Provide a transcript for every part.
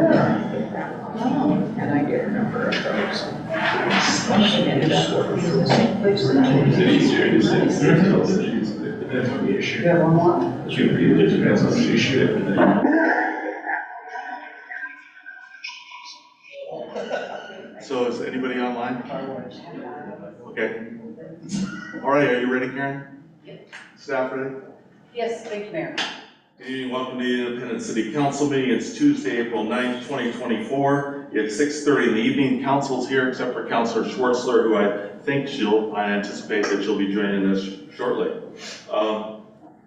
And I get a number of those. She ended up working in the same place that I did. Depends on the issue. You have one more? It depends on the issue. So is anybody online? Okay. All right, are you ready, Karen? Staff ready? Yes, thank you, Mayor. Good evening, welcome to the Independent City Council meeting. It's Tuesday, April 9th, 2024. It's 6:30 in the evening. Council's here except for Councilor Schwartzler, who I anticipate that she'll be joining us shortly.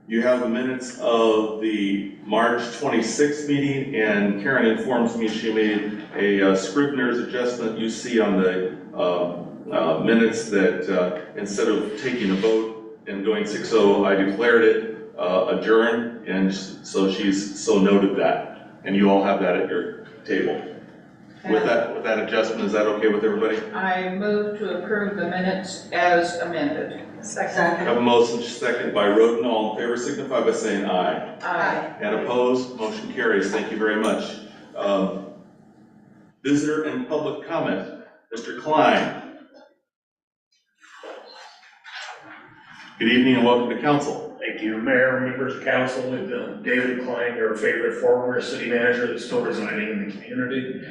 You have the minutes of the March 26th meeting, and Karen informs me she made a Scribner's adjustment. You see on the minutes that instead of taking a vote and going 6-0, I declared it adjourned, and so she's so noted that, and you all have that at your table. With that adjustment, is that okay with everybody? I move to approve the minutes as amended. Second. Have a motion second by Roden. All in favor signify by saying aye. Aye. And opposed, motion carries. Thank you very much. Visitor and public comment. Mr. Klein. Good evening and welcome to council. Thank you, Mayor, members of council, David Klein, your favorite former city manager that's still residing in the community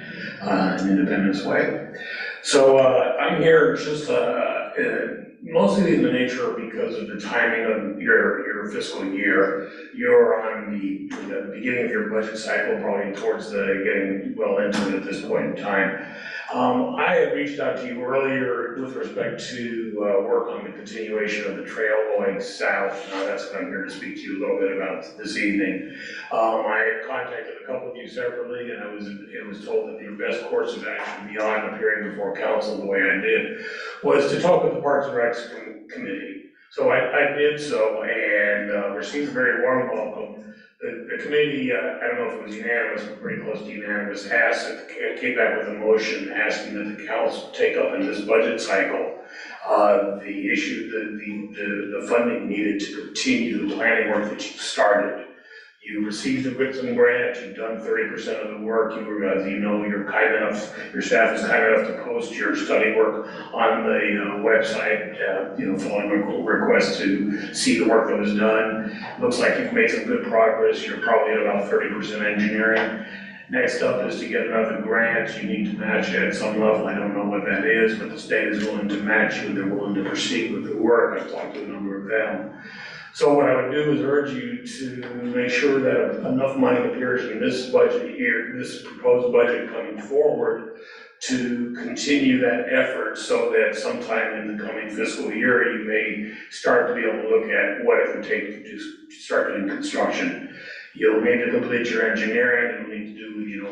in Independence Way. So I'm here just mostly in the nature because of the timing of your fiscal year. You're on the beginning of your budget cycle, probably towards the getting well into it at this point in time. I had reached out to you earlier with respect to work on the continuation of the trail going south. That's what I'm here to speak to you a little bit about this evening. I had contacted a couple of you separately, and it was told that your best course of action beyond appearing before council the way I did was to talk with the Parks and Recs committee. So I did so, and received a very warm welcome. The committee, I don't know if it was unanimous, but pretty close to unanimous, came back with a motion asking that the council take up in this budget cycle the issue, the funding needed to continue the planning work that you started. You received the Whitson grant, you've done 30% of the work, you were, as you know, your staff is kind enough to post your study work on the website, following a request to see the work that was done. Looks like you've made some good progress, you're probably at about 30% engineering. Next up is to get another grant. You need to match it at some level. I don't know what that is, but the state is willing to match you. They're willing to proceed with the work. I've talked to a number of them. So what I would do is urge you to make sure that enough money appears in this budget year, this proposed budget coming forward, to continue that effort so that sometime in the coming fiscal year, you may start to be able to look at what it would take to start doing construction. You'll need to complete your engineering, you'll need to do,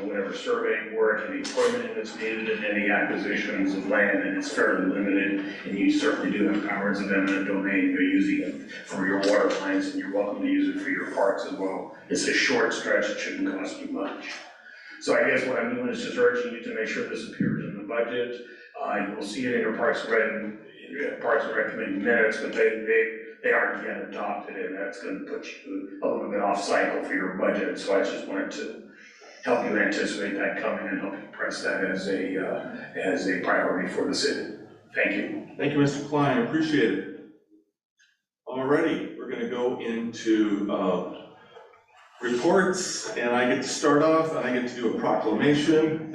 whatever surveying work, any permitting that's needed, and any acquisitions of land, and it's fairly limited, and you certainly do have powers of eminent domain. You're using it for your water lines, and you're welcome to use it for your parks as well. It's a short stretch, it shouldn't cost you much. So I guess what I'm doing is just urging you to make sure this appears in the budget. You will see it in your Parks and Rec Committee minutes, but they aren't yet adopted, and that's going to put you a little bit off cycle for your budget. So I just wanted to help you anticipate that coming and help you press that as a priority for the city. Thank you. Thank you, Mr. Klein. Appreciate it. Alrighty, we're going to go into reports, and I get to start off, and I get to do a proclamation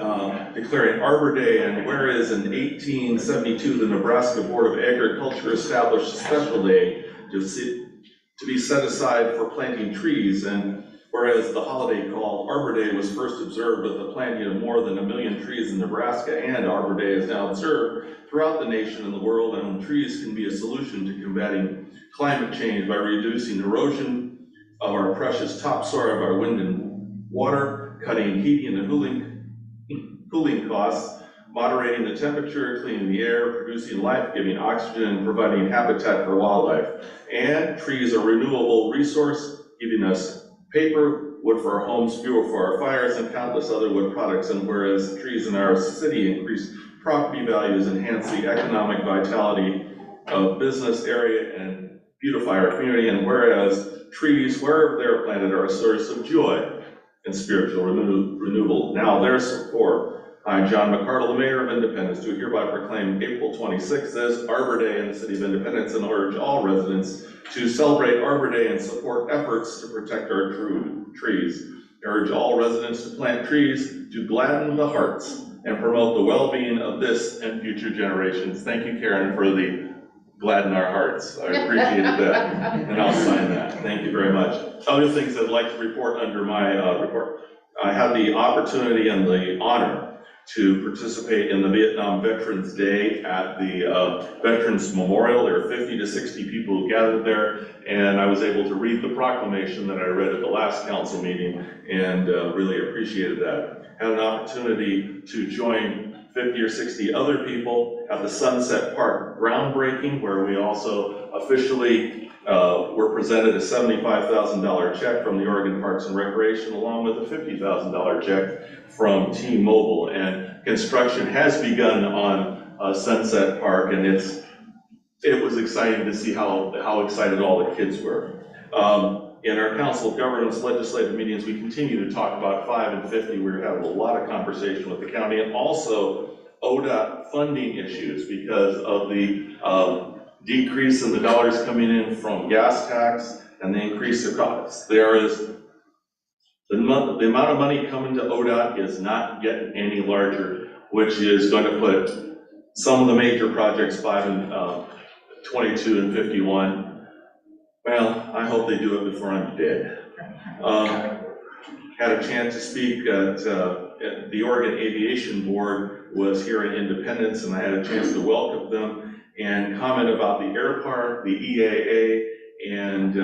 declaring Arbor Day. And whereas in 1872 the Nebraska Board of Agriculture established a special day to be set aside for planting trees, and whereas the holiday called Arbor Day was first observed with the planting of more than 1 million trees in Nebraska, and Arbor Day is now observed throughout the nation and the world, and trees can be a solution to combating climate change by reducing erosion of our precious topsoil of our wind and water, cutting heating and cooling costs, moderating the temperature, cleaning the air, producing life-giving oxygen, and providing habitat for wildlife. And trees are a renewable resource, giving us paper, wood for our homes, fuel for our fires, and countless other wood products. And whereas trees in our city increase property values, enhance the economic vitality of business area, and beautify our community, and whereas trees, wherever they're planted, are a source of joy, and spiritual renewal. Now therefore, I, John McCardle, the Mayor of Independence, do hereby proclaim April 26th as Arbor Day in the City of Independence and urge all residents to celebrate Arbor Day and support efforts to protect our trees. I urge all residents to plant trees to gladden the hearts and promote the well-being of this and future generations. Thank you, Karen, for the gladden our hearts. I appreciated that, and I'll sign that. Thank you very much. Other things I'd like to report under my report. I had the opportunity and the honor to participate in the Vietnam Veterans Day at the Veterans Memorial. There were 50 to 60 people who gathered there, and I was able to read the proclamation that I read at the last council meeting, and really appreciated that. Had an opportunity to join 50 or 60 other people at the Sunset Park groundbreaking, where we also officially were presented a $75,000 check from the Oregon Parks and Recreation, along with a $50,000 check from T-Mobile. And construction has begun on Sunset Park, and it was exciting to see how excited all the kids were. In our Council of Governments legislative meetings, we continue to talk about 5 and 50. We're having a lot of conversation with the county, and also ODOT funding issues because of the decrease in the dollars coming in from gas tax and the increase of costs. There is the amount of money coming to ODOT is not getting any larger, which is going to put some of the major projects 5 and 22 and 51. Well, I hope they do it before I'm dead. Had a chance to speak at the Oregon Aviation Board was here in Independence, and I had a chance to welcome them and comment about the air park, the EAA, and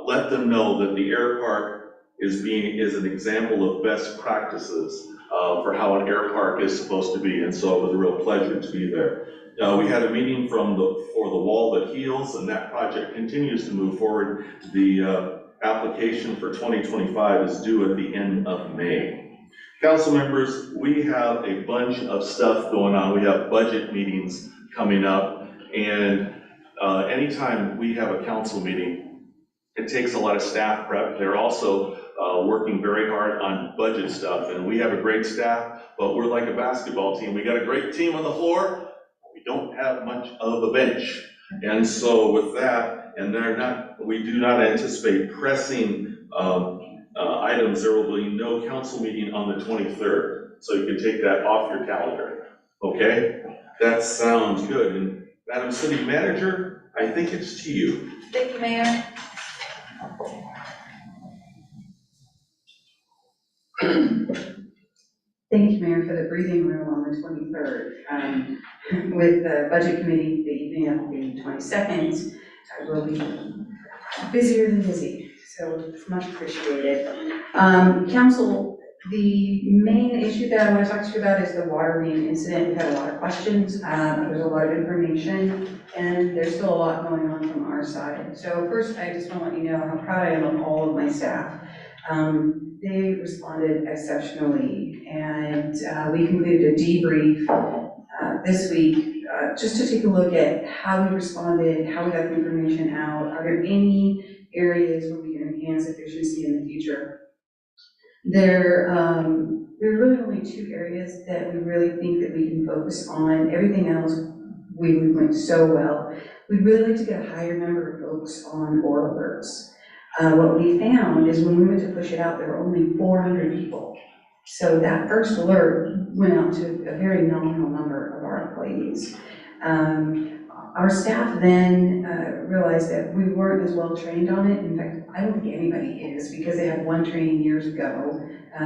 let them know that the air park is an example of best practices for how an air park is supposed to be, and so it was a real pleasure to be there. We had a meeting for the Wall That Heals, and that project continues to move forward. The application for 2025 is due at the end of May. Council members, we have a bunch of stuff going on. We have budget meetings coming up, and anytime we have a council meeting, it takes a lot of staff prep. They're also working very hard on budget stuff, and we have a great staff, but we're like a basketball team. We got a great team on the floor. We don't have much of a bench. And so with that, and we do not anticipate pressing items. There will be no council meeting on the 23rd. So you can take that off your calendar. Okay? That sounds good. And Madam City Manager, I think it's to you. Thank you, Mayor. Thank you, Mayor, for the breathing room on the 23rd. With the Budget Committee, the evening of the 22nd, I will be busier than busy, so it's much appreciated. Council, the main issue that I want to talk to you about is the water main incident. We've had a lot of questions, there's a lot of information, and there's still a lot going on from our side. So first, I just want to let you know how proud I am of all of my staff. They responded exceptionally, and we completed a debrief this week just to take a look at how we responded, how we got the information out. Are there any areas where we can enhance efficiency in the future? There are really only 2 areas that we really think that we can focus on. Everything else we went so well. We'd really like to get a higher number of folks on board alerts. What we found is when we went to push it out, there were only 400 people. So that first alert went out to a very nominal number of our employees. Our staff then realized that we weren't as well trained on it. In fact, I don't think anybody is, because they had one training years ago.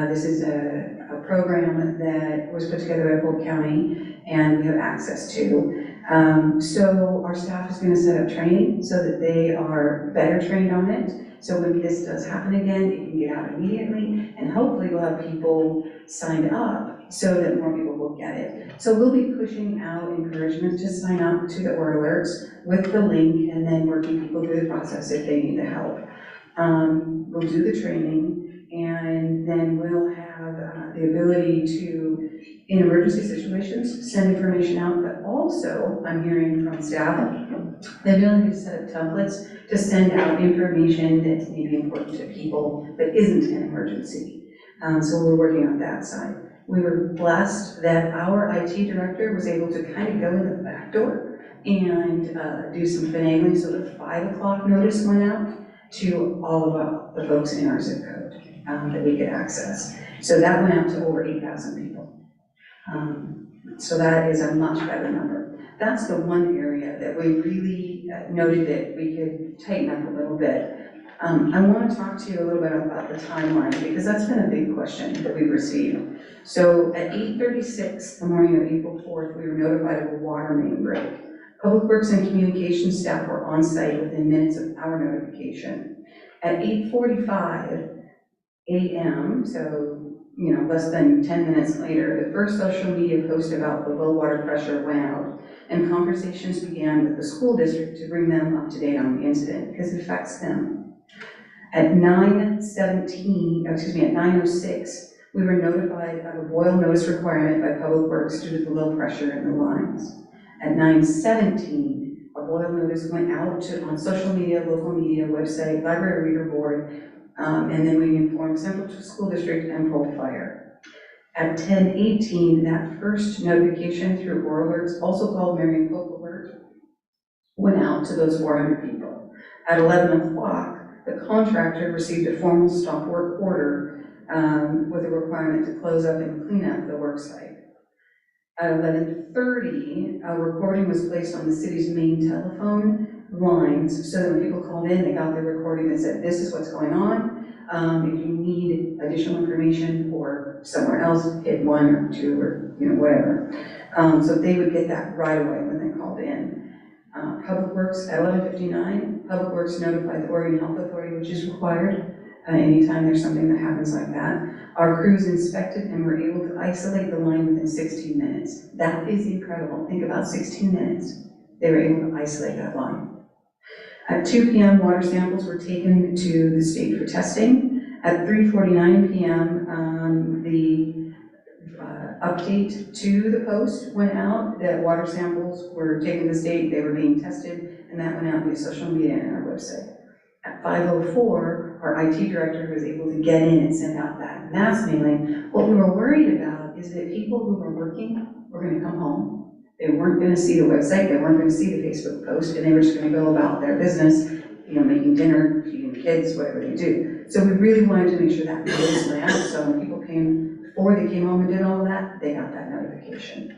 This is a program that was put together at Polk County and we have access to. So our staff is going to set up training so that they are better trained on it. So when this does happen again, it can get out immediately, and hopefully we'll have people signed up so that more people will get it. So we'll be pushing out encouragement to sign up to the OR alerts with the link, and then working people through the process if they need the help. We'll do the training, and then we'll have the ability to, in emergency situations, send information out, but also I'm hearing from staff The ability to set up templates to send out information that may be important to people but isn't an emergency. So we're working on that side. We were blessed that our IT director was able to kind of go in the back door and do some finagling, so the 5 o'clock notice went out to all of the folks in our zip code that we could access. So that went out to over 8,000 people. So that is a much better number. That's the one area that we really noted that we could tighten up a little bit. I want to talk to you a little bit about the timeline, because that's been a big question that we've received. So at 8:36 the morning of April 4th, we were notified of a water main break. Public Works and Communications staff were on site within minutes of our notification. At 8:45 a.m., so less than 10 minutes later, the first social media post about the low water pressure went out, and conversations began with the school district to bring them up to date on the incident, because it affects them. At 9:06, we were notified of a boil notice requirement by Public Works due to the low pressure in the lines. At 9:17, a boil notice went out on social media, local media, website, library reader board, and then we informed Central School District and Pole Fire. At 10:18, that first notification through Oral Alerts, also called Marion Pope Alert, went out to those 400 people. At 11 o'clock, the contractor received a formal stop work order with a requirement to close up and clean up the work site. At 11:30, a recording was placed on the city's main telephone lines, so that when people called in, they got the recording that said, this is what's going on. If you need additional information or somewhere else, hit 1 or 2 or whatever. So they would get that right away when they called in. Public Works, at 11:59, Public Works notified the Oregon Health Authority, which is required anytime there's something that happens like that. Our crews inspected and were able to isolate the line within 16 minutes. That is incredible. Think about 16 minutes. They were able to isolate that line. At 2 p.m., water samples were taken to the state for testing. At 3:49 p.m., the update to the post went out that water samples were taken to the state, they were being tested, and that went out via social media and our website. At 5:04, our IT director was able to get in and send out that mass mailing. What we were worried about is that people who were working were going to come home. They weren't going to see the website, they weren't going to see the Facebook post, and they were just going to go about their business, making dinner, feeding the kids, whatever they do. So we really wanted to make sure that notice went out, so when people before they came home and did all of that, they got that notification.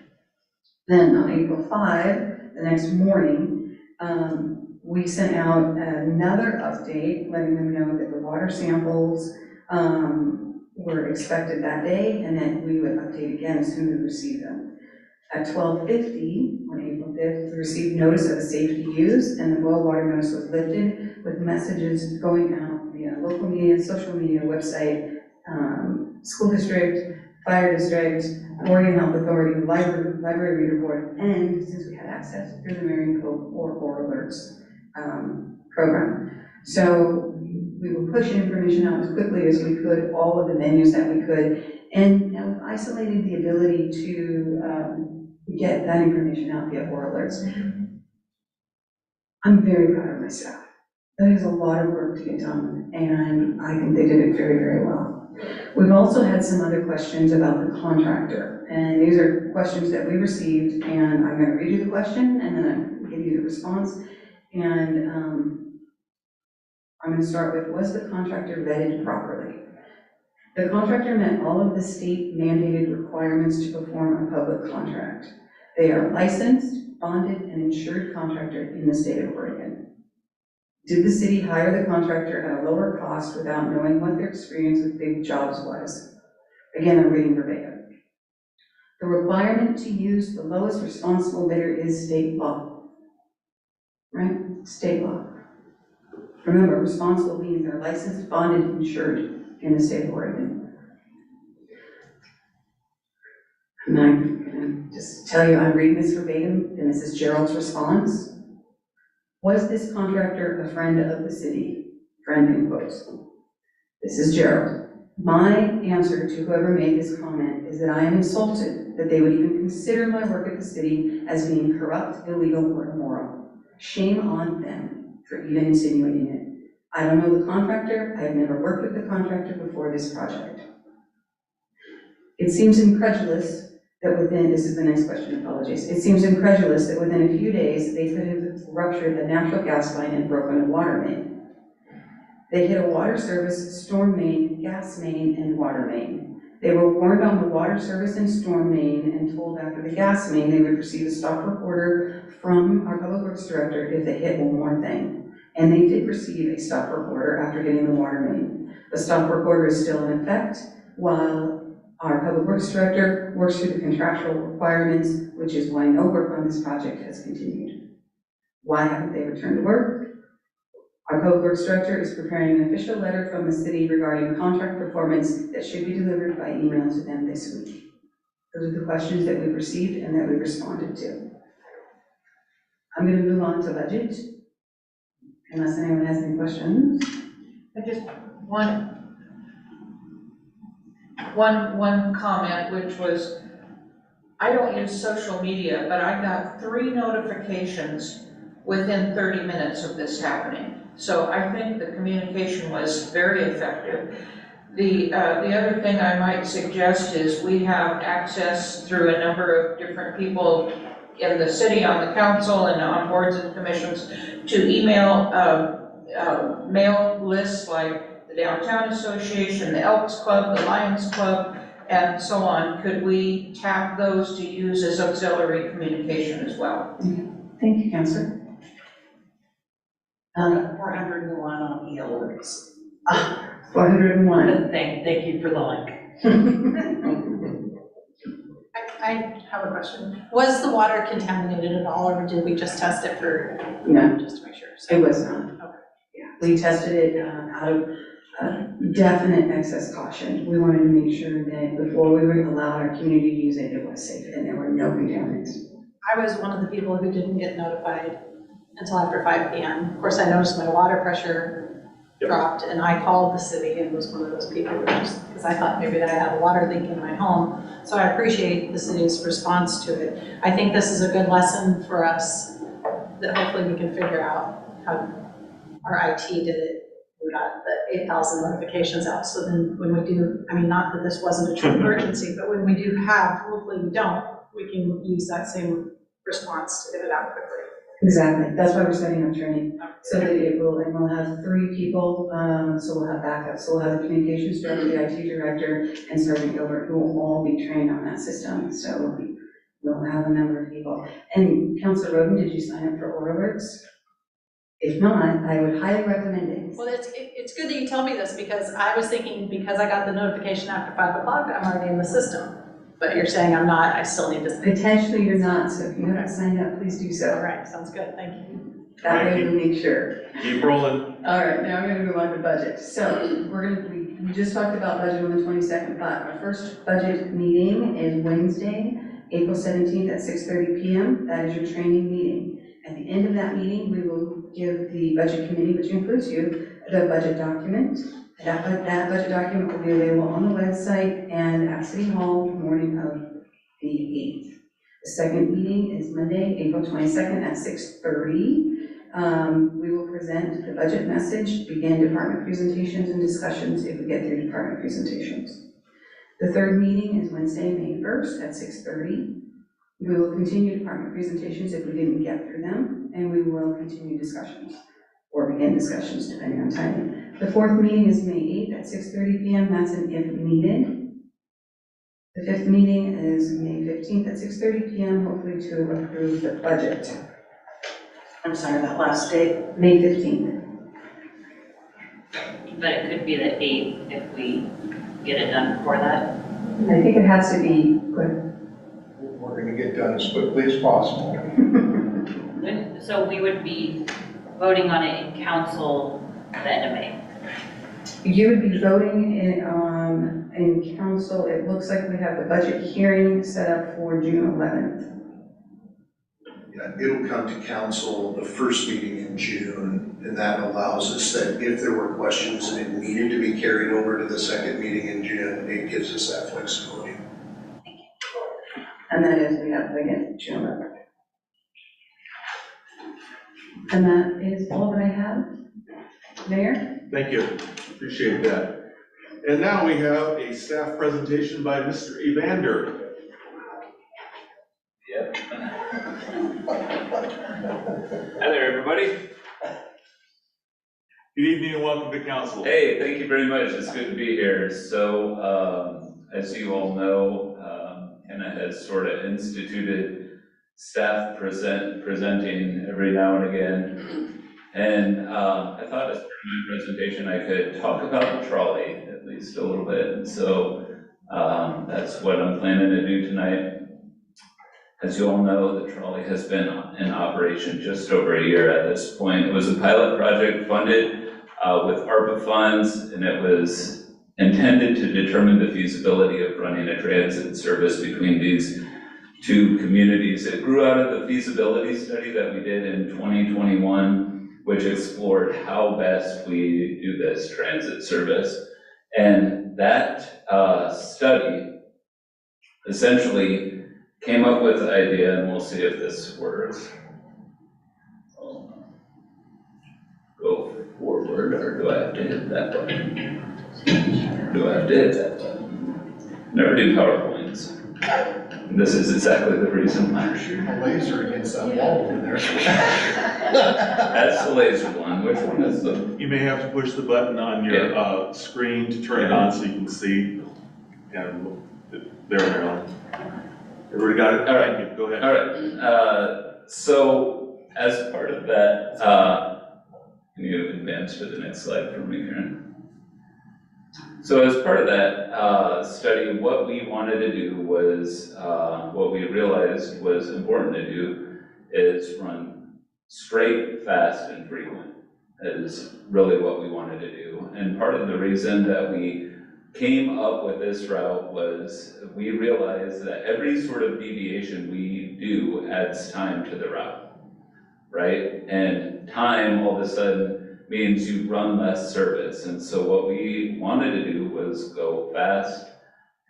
Then on April 5, the next morning, we sent out another update letting them know that the water samples were expected that day, and then we would update again as soon as we received them. At 12:50 on April 5th, we received notice of a safety use, and the boil water notice was lifted with messages going out via local media, social media, website, school district, fire district, Oregon Health Authority, library reader board, and since we had access through the Marion Pope or Oral Alerts program. So we were pushing information out as quickly as we could, all of the venues that we could, and we've isolated the ability to get that information out via Oral Alerts. I'm very proud of my staff. That is a lot of work to get done, and I think they did it very, very well. We've also had some other questions about the contractor, and these are questions that we received, and I'm going to read you the question, and then I'm give you the response. And I'm going to start with, was the contractor vetted properly? The contractor met all of the state mandated requirements to perform a public contract. They are licensed, bonded, and insured contractor in the state of Oregon. Did the city hire the contractor at a lower cost without knowing what their experience with big jobs was? Again, I'm reading verbatim. The requirement to use the lowest responsible bidder is state law. Right? State law. Remember, responsible means they're licensed, bonded, insured in the state of Oregon. I'm not going to just tell you I'm reading this verbatim, and this is Gerald's response. Was this contractor a friend of the city? Friend in quotes. This is Gerald. My answer to whoever made this comment is that I am insulted that they would even consider my work at the city as being corrupt, illegal, or immoral. Shame on them for even insinuating it. I don't know the contractor, I've never worked with the contractor before this project. It seems incredulous that within, this is the next question, apologies. It seems incredulous that within a few days, they could have ruptured a natural gas line and broken a water main. They hit a water service, storm main, gas main, and water main. They were warned on the water service and storm main and told after the gas main they would receive a stop work order from our public works director if they hit one more thing. And they did receive a stop work order after hitting the water main. The stop work order is still in effect while our public works director works through the contractual requirements, which is why no work on this project has continued. Why haven't they returned to work? Our public works director is preparing an official letter from the city regarding contract performance that should be delivered by email to them this week. Those are the questions that we've received and that we responded to. I'm going to move on to budget, unless anyone has any questions. I just, one comment, which was, I don't use social media, but I got 3 notifications within 30 minutes of this happening. So I think the communication was very effective. The other thing I might suggest is we have access through a number of different people in the city, on the council, and on boards and commissions to email mail lists like the Downtown Association, the Elks Club, the Lions Club, and so on. Could we tap those to use as auxiliary communication as well? Thank you, Councilor. 401 on the alerts. 401. Thank you for the link. I have a question. Was the water contaminated at all, or did we just test it for, No, just to make sure? it was not. Okay. Yeah, we tested it out of definite excess caution. We wanted to make sure that before we would allow our community to use it, it was safe and there were no contaminants. I was one of the people who didn't get notified until after 5 p.m. Of course, I noticed my water pressure dropped, and I called the city and was one of those people who just, because I thought maybe that I had a water leak in my home. So I appreciate the city's response to it. I think this is a good lesson for us that hopefully we can figure out how our IT did it. We got the 8,000 notifications out. So then when we do, I mean, not that this wasn't a true emergency, but when we do have, hopefully we don't, we can use that same response to get it out quickly. Exactly, that's why we're setting up training, so that it will, and we'll have 3 people, so we'll have backup, so we'll have the communications director, the IT director, and Sergeant Gilbert, who will all be trained on that system, so we'll have a number of people. And Councilor Roden, did you sign up for Aura Alerts? If not, I would highly recommend it. Well, it's good that you tell me this, because I was thinking, because I got the notification after 5 o'clock, I'm already in the system. But you're saying I'm not, I still need to. Potentially you're not, so if you haven't signed up, please do so. All right, sounds good, thank you. That way we make sure. Keep rolling. All right, now we're gonna move on to budget. So we just talked about budget on the 22nd, but our first budget meeting is Wednesday, April 17th at 6:30 p.m. That is your training meeting. At the end of that meeting, we will give the budget committee, which includes you, the budget document. That budget document will be available on the website and at City Hall the morning of the 8th. The second meeting is Monday, April 22nd at 6:30. We will present the budget message, begin department presentations and discussions if we get through department presentations. The third meeting is Wednesday, May 1st at 6:30. We will continue department presentations if we didn't get through them, and we will continue discussions, or begin discussions depending on timing. The fourth meeting is May 8th at 6:30 p.m. That's an if needed. The fifth meeting is May 15th at 6:30 p.m., hopefully to approve the budget. I'm sorry, that last date, May 15th. But it could be the 8th if we get it done before that. I think it has to be quick. We're going to get done as quickly as possible. So we would be voting on it in council at the end of May. You would be voting in council. It looks like we have the budget hearing set up for June 11th. Yeah, it'll come to council the first meeting in June, and that allows us that if there were questions and it needed to be carried over to the second meeting in June, it gives us that flexibility. And that is, we have, again, June 11th. And that is all that I have. Mayor? Thank you, appreciate that. And now we have a staff presentation by Mr. Evander. Yep. Hi there, everybody. Good evening and welcome to council. Hey, thank you very much. It's good to be here. So, as you all know, Hannah has sort of instituted staff presenting every now and again. And I thought as part of my presentation, I could talk about the trolley at least a little bit. And so that's what I'm planning to do tonight. As you all know, the trolley has been in operation just over a year at this point. It was a pilot project funded with ARPA funds, and it was intended to determine the feasibility of running a transit service between these two communities. It grew out of the feasibility study that we did in 2021, which explored how best we do this transit service. And that study essentially came up with the idea, and we'll see if this works. Go forward, or do I have to hit that button? Do I have to hit that button? Never do PowerPoints. This is exactly the reason why. Shooting a laser against that wall over there. That's the laser one. Which one is the? You may have to push the button on your screen to turn it on so you can see. And there we go. Everybody got it? All right. Thank you. Go ahead. All right. So as part of that, can you advance to the next slide for me, Karen? So as part of that study, what we wanted to do was, what we realized was important to do is run straight, fast, and frequent. That is really what we wanted to do. And part of the reason that we came up with this route was we realized that every sort of deviation we do adds time to the route, right? And time all of a sudden means you run less service. And so what we wanted to do was go fast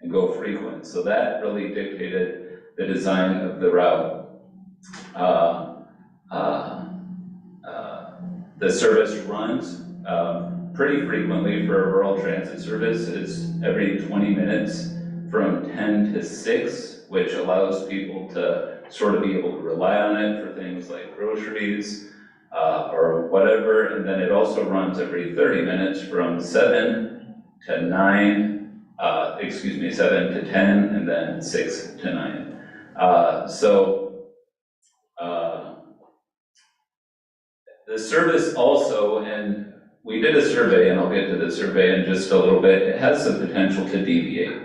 and go frequent. So that really dictated the design of the route. The service runs pretty frequently for a rural transit service. It's every 20 minutes from 10 to 6, which allows people to sort of be able to rely on it for things like groceries or whatever. And then it also runs every 30 minutes from 7 to 9, 7 to 10, and then 6 to 9. The service also, and we did a survey, and I'll get to the survey in just a little bit, it has the potential to deviate.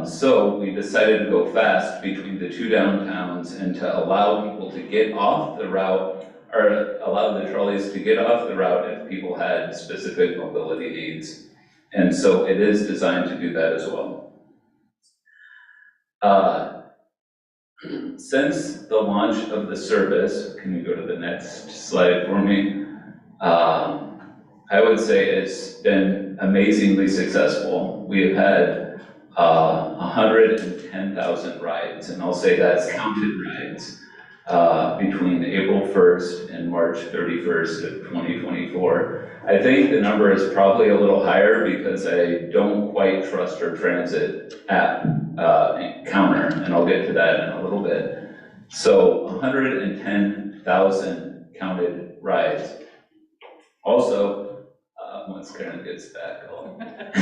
So we decided to go fast between the two downtowns and to allow people to get off the route, or allow the trolleys to get off the route if people had specific mobility needs. And so it is designed to do that as well. Since the launch of the service, can you go to the next slide for me? I would say it's been amazingly successful. We have had 110,000 rides, and I'll say that's counted rides, between April 1st and March 31st of 2024. I think the number is probably a little higher because I don't quite trust our transit app counter, and I'll get to that in a little bit. So 110,000 counted rides. Also, once Karen gets back,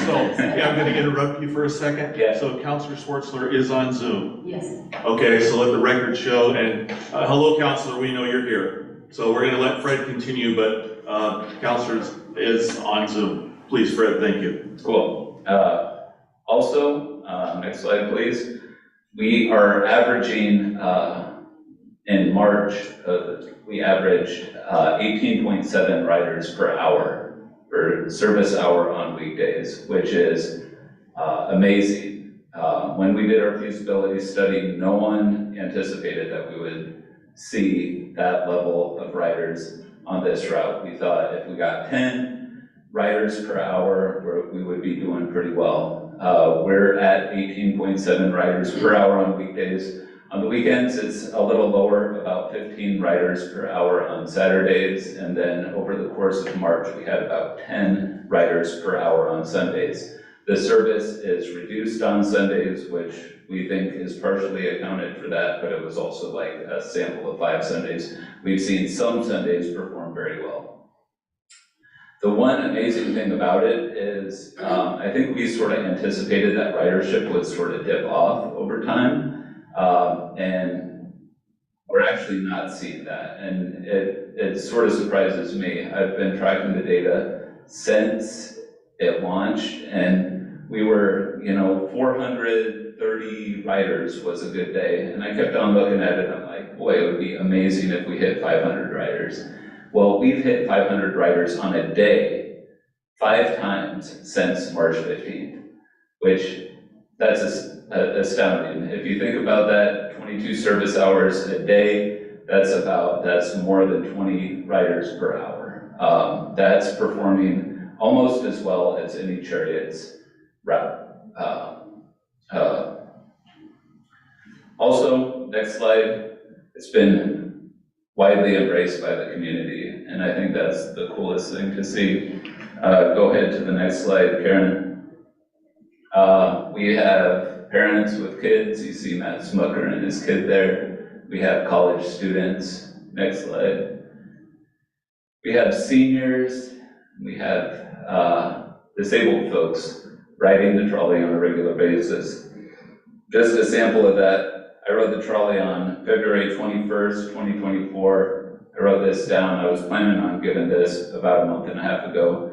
So, yeah, I'm gonna interrupt you for a second. Yeah. So Councilor Schwartzler is on Zoom. Yes. Okay, so let the record show, and hello, Councilor, we know you're here. So we're gonna let Fred continue, but Councilor is on Zoom. Please, Fred, thank you. Cool. Also, next slide, please. We are averaging, in March, we averaged 18.7 riders per hour, per service hour on weekdays, which is amazing. When we did our feasibility study, no one anticipated that we would see that level of riders on this route. We thought if we got 10 riders per hour, we would be doing pretty well. We're at 18.7 riders per hour on weekdays. On the weekends, it's a little lower, about 15 riders per hour on Saturdays, and then over the course of March, we had about 10 riders per hour on Sundays. The service is reduced on Sundays, which we think is partially accounted for that, but it was also like a sample of 5 Sundays. We've seen some Sundays perform very well. The one amazing thing about it is, I think we sort of anticipated that ridership would sort of dip off over time. And we're actually not seeing that, and it sort of surprises me. I've been tracking the data since it launched, and we were, 430 riders was a good day, and I kept on looking at it, I'm like, boy, it would be amazing if we hit 500 riders. Well, we've hit 500 riders on a day 5 times since March 15th, which that's astounding. If you think about that, 22 service hours a day, that's more than 20 riders per hour. That's performing almost as well as any Chariot's route. Also, next slide, it's been widely embraced by the community, and I think that's the coolest thing to see. Go ahead to the next slide, Karen. We have parents with kids. You see Matt Smucker and his kid there. We have college students. Next slide. We have seniors. We have disabled folks riding the trolley on a regular basis. Just a sample of that, I rode the trolley on February 21st, 2024. I wrote this down. I was planning on giving this about a month and a half ago.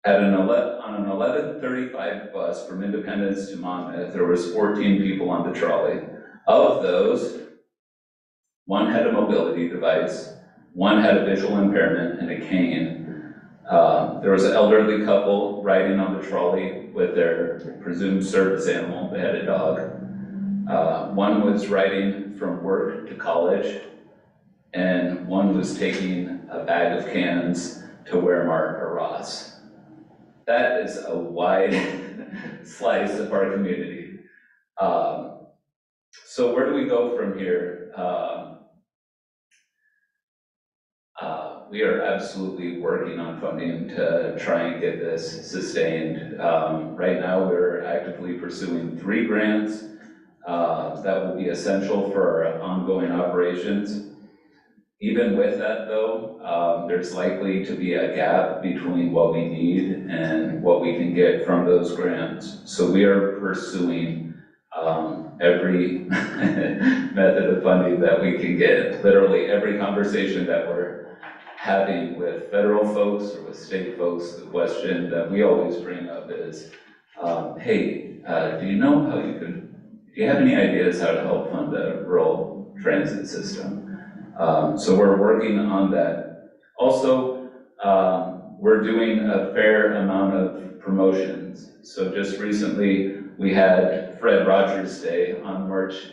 On an 11:35 bus from Independence to Monmouth, there was 14 people on the trolley. Of those, 1 had a mobility device, 1 had a visual impairment and a cane. There was an elderly couple riding on the trolley with their presumed service animal. They had a dog. 1 was riding from work to college, and 1 was taking a bag of cans to Waremark or Ross. That is a wide slice of our community. So where do we go from here? We are absolutely working on funding to try and get this sustained. Right now, we're actively pursuing 3 grants that will be essential for our ongoing operations. Even with that though, there's likely to be a gap between what we need and what we can get from those grants. So we are pursuing every method of funding that we can get. Literally every conversation that we're having with federal folks or with state folks, the question that we always bring up is, hey, do you know how do you have any ideas how to help fund the rural transit system? So we're working on that. Also, we're doing a fair amount of promotions. So just recently, we had Fred Rogers Day on March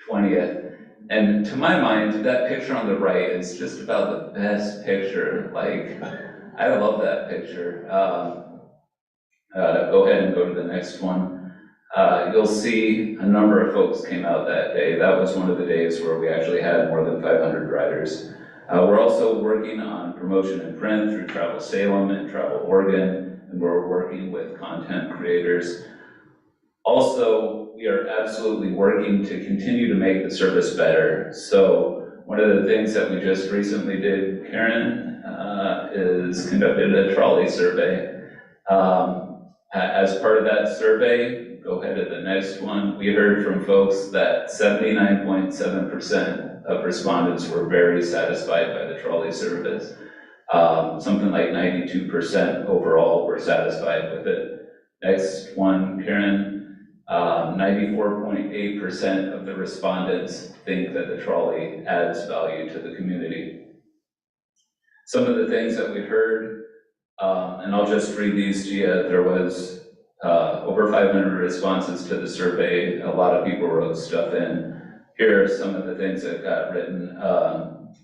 20th. And to my mind, that picture on the right is just about the best picture. Like, I love that picture. Go ahead and go to the next one. You'll see a number of folks came out that day. That was one of the days where we actually had more than 500 riders. We're also working on promotion in print through Travel Salem and Travel Oregon, and we're working with content creators. Also, we are absolutely working to continue to make the service better. So one of the things that we just recently did, Karen, is conducted a trolley survey. As part of that survey, go ahead to the next one, we heard from folks that 79.7% of respondents were very satisfied by the trolley service. Something like 92% overall were satisfied with it. Next one, Karen. 94.8% of the respondents think that the trolley adds value to the community. Some of the things that we heard, and I'll just read these to you. There was over 500 responses to the survey. A lot of people wrote stuff in. Here are some of the things that got written.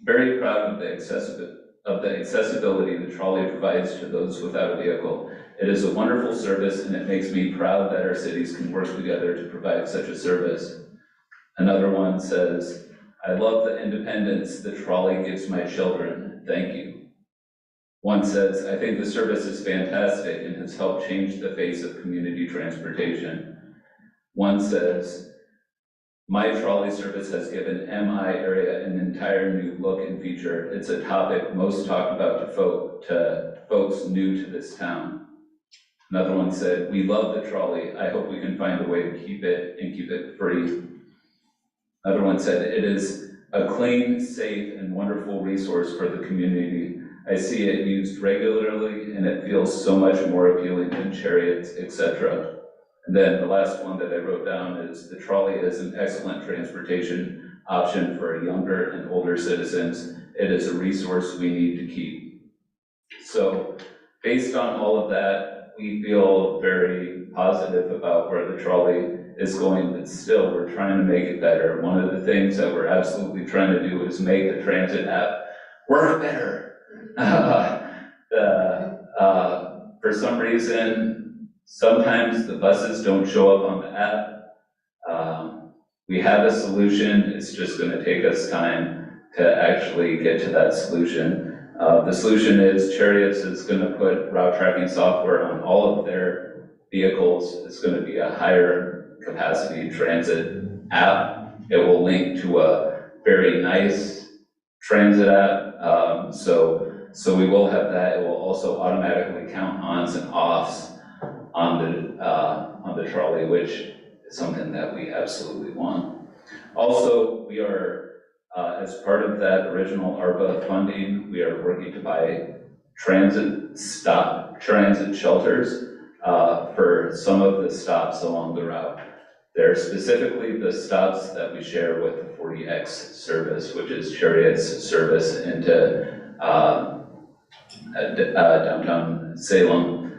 Very proud of the accessibility the trolley provides to those without a vehicle. It is a wonderful service, and it makes me proud that our cities can work together to provide such a service. Another one says, I love the independence the trolley gives my children, thank you. One says, I think the service is fantastic and has helped change the face of community transportation. One says, my trolley service has given MI area an entire new look and feature. It's a topic most talked about to folks new to this town. Another one said, we love the trolley. I hope we can find a way to keep it and keep it free. Another one said, it is a clean, safe, and wonderful resource for the community. I see it used regularly and it feels so much more appealing than chariots, etc. And then the last one that I wrote down is, the trolley is an excellent transportation option for younger and older citizens. It is a resource we need to keep. So based on all of that, we feel very positive about where the trolley is going, but still we're trying to make it better. One of the things that we're absolutely trying to do is make the transit app work better. For some reason, sometimes the buses don't show up on the app. We have a solution, it's just gonna take us time to actually get to that solution. The solution is Chariots is gonna put route tracking software on all of their vehicles. It's gonna be a higher capacity transit app. It will link to a very nice transit app. So we will have that. It will also automatically count ons and offs on the trolley, which is something that we absolutely want. Also, we are, as part of that original ARPA funding, we are working to buy transit shelters for some of the stops along the route. They're specifically the stops that we share with the 40X service, which is Chariot's service into downtown Salem.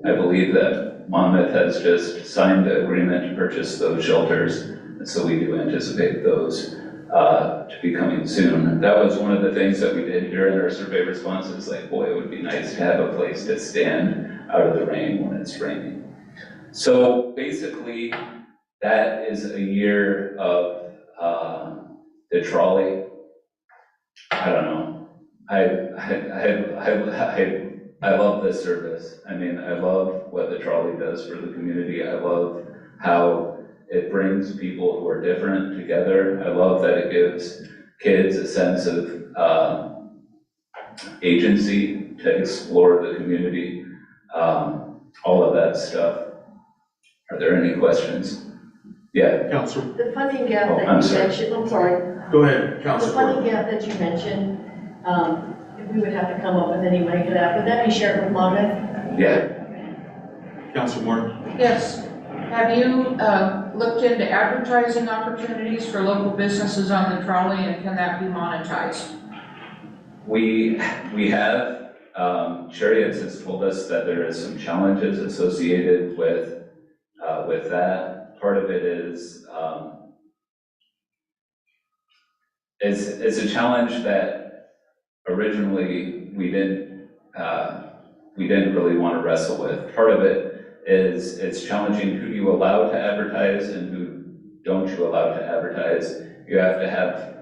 I believe that Monmouth has just signed the agreement to purchase those shelters, and so we do anticipate those to be coming soon. That was one of the things that we did here in our survey responses, like, boy, it would be nice to have a place to stand out of the rain when it's raining. So basically, that is a year of the trolley. I don't know. I love this service. I mean, I love what the trolley does for the community. I love how it brings people who are different together. I love that it gives kids a sense of agency to explore the community, all of that stuff. Are there any questions? Yeah. Counselor, The funding gap Oh, that I'm you sorry. mentioned, I'm sorry. go ahead, The Counselor. funding gap that you mentioned, if we would have to come up with any money for that, would that be shared with Monmouth? Yeah. Counselor Moore. Yes. Have you looked into advertising opportunities for local businesses on the trolley, and can that be monetized? We have, Chariots has told us that there is some challenges associated with that. Part of it is, it's a challenge that originally we didn't really want to wrestle with. Part of it is it's challenging who you allow to advertise and who don't you allow to advertise. You have to have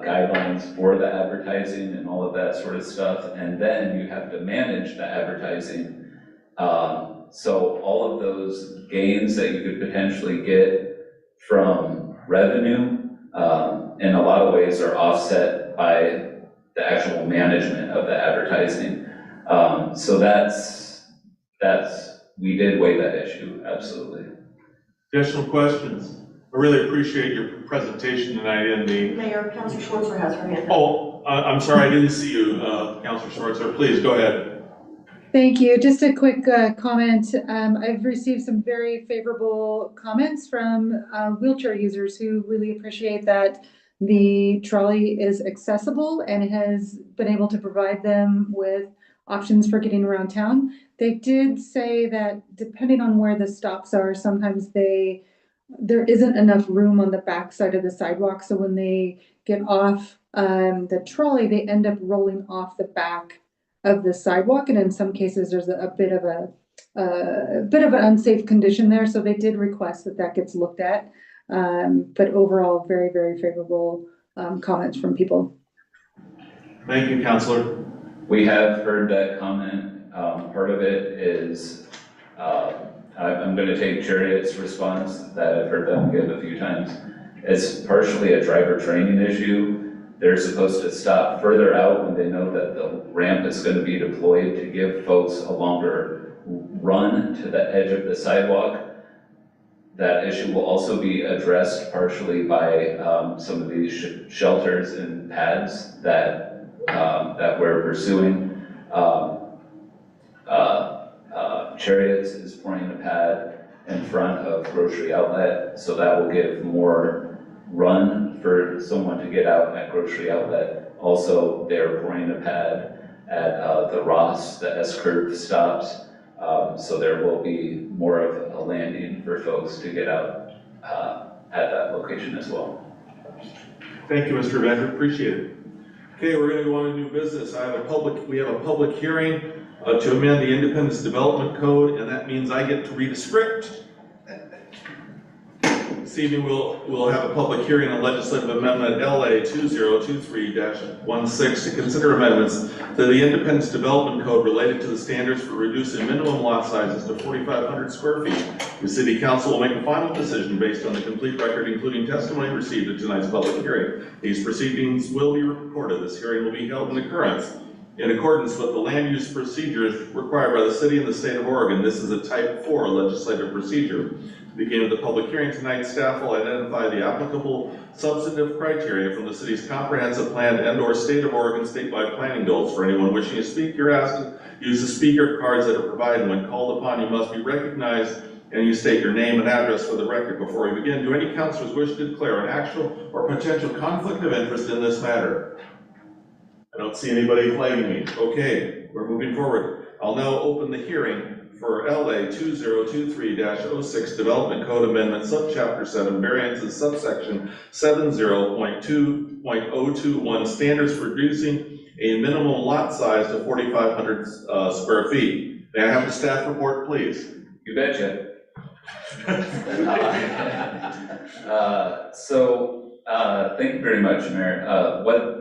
guidelines for the advertising and all of that sort of stuff, and then you have to manage the advertising. So all of those gains that you could potentially get from revenue, in a lot of ways are offset by the actual management of the advertising. So we did weigh that issue, absolutely. Additional questions? I really appreciate your presentation tonight in the, Mayor, Councilor Schwartzer has her hand up. oh, I'm sorry, I didn't see you, Counselor Schwartzer. Please, go ahead. Thank you. Just a quick comment. I've received some very favorable comments from wheelchair users who really appreciate that the trolley is accessible and has been able to provide them with options for getting around town. They did say that depending on where the stops are, sometimes there isn't enough room on the back side of the sidewalk. So when they get off the trolley, they end up rolling off the back of the sidewalk, and in some cases there's a bit of a a bit of an unsafe condition there, so they did request that that gets looked at. But overall, very, very favorable comments from people. Thank you, Councilor. We have heard that comment. Part of it is, I'm gonna take Chariot's response that I've heard them give a few times. It's partially a driver training issue. They're supposed to stop further out when they know that the ramp is gonna be deployed to give folks a longer run to the edge of the sidewalk. That issue will also be addressed partially by some of these shelters and pads that we're pursuing. Chariots is pouring a pad in front of Grocery Outlet, so that will give more run for someone to get out at Grocery Outlet. Also, they're pouring a pad at the Ross, the S-curve stops, so there will be more of a landing for folks to get out at that location as well. Thank you, Mr. Bender, appreciate it. Okay, we're gonna go on to new business. We have a public hearing to amend the Independence Development Code, and that means I get to read a script. This evening, we'll have a public hearing on legislative amendment LA 2023-16 to consider amendments to the Independence Development Code related to the standards for reducing minimum lot sizes to 4,500 square feet. The City Council will make a final decision based on the complete record, including testimony received at tonight's public hearing. These proceedings will be recorded. This hearing will be held in accordance with the land use procedures required by the city and the state of Oregon. This is a type 4 legislative procedure. Beginning with the public hearing tonight, staff will identify the applicable substantive criteria from the city's comprehensive plan and/or state of Oregon statewide planning goals. For anyone wishing to speak, you're asked to use the speaker cards that are provided. When called upon, you must be recognized and you state your name and address for the record. Before we begin, do any councilors wish to declare an actual or potential conflict of interest in this matter? I don't see anybody flagging me. Okay, we're moving forward. I'll now open the hearing for LA 2023-06 Development Code Amendment, Subchapter 7, Variances, Subsection 70.2.021, Standards for reducing a minimum lot size to 4,500 square feet. May I have the staff report, please? You betcha. Thank you very much, Mayor. What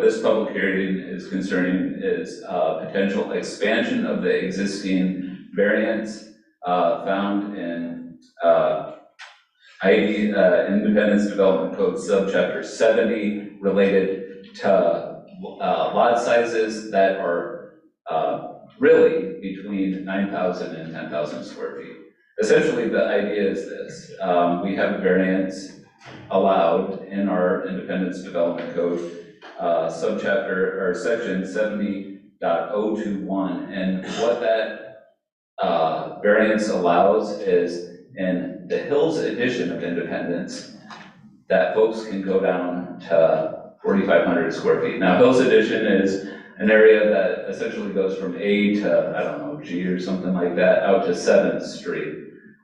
this public hearing is concerning is potential expansion of the existing variance found in Independence Development Code Subchapter 70 related to lot sizes that are really between 9,000 and 10,000 square feet. Essentially, the idea is this. We have a variance allowed in our Independence Development Code subchapter or section 70.021, and what that variance allows is in the Hills edition of Independence that folks can go down to 4,500 square feet. Now, Hills edition is an area that essentially goes from A to, I don't know, G or something like that, out to 7th Street,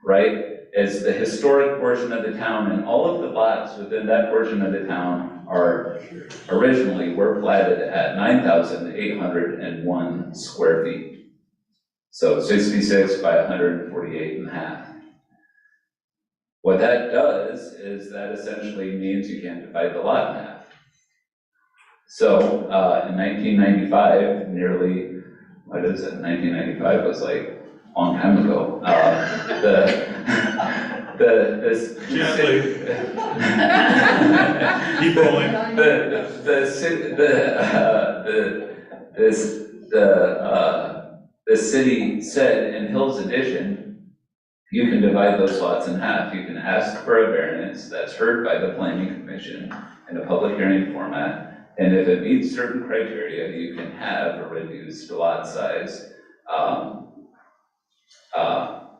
right? It's the historic portion of the town, and all of the lots within that portion of the town were platted at 9,801 square feet. So 66 by 148.5. What that does is that essentially means you can't divide the lot in half. So in 1995, 1995 was like a long time ago. Keep rolling. The city said in Hills Edition, you can divide those lots in half. You can ask for a variance that's heard by the Planning Commission in a public hearing format, and if it meets certain criteria, you can have a reduced lot size.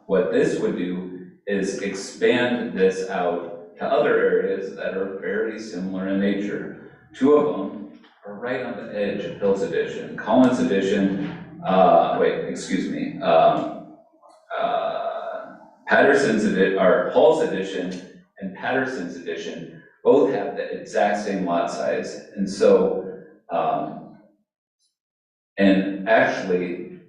What this would do is expand this out to other areas that are very similar in nature. Two of them are right on the edge of Hills Edition. Collins Edition, Patterson's Edition, or Hall's Edition and Patterson's Edition both have the exact same lot size. And so, and actually,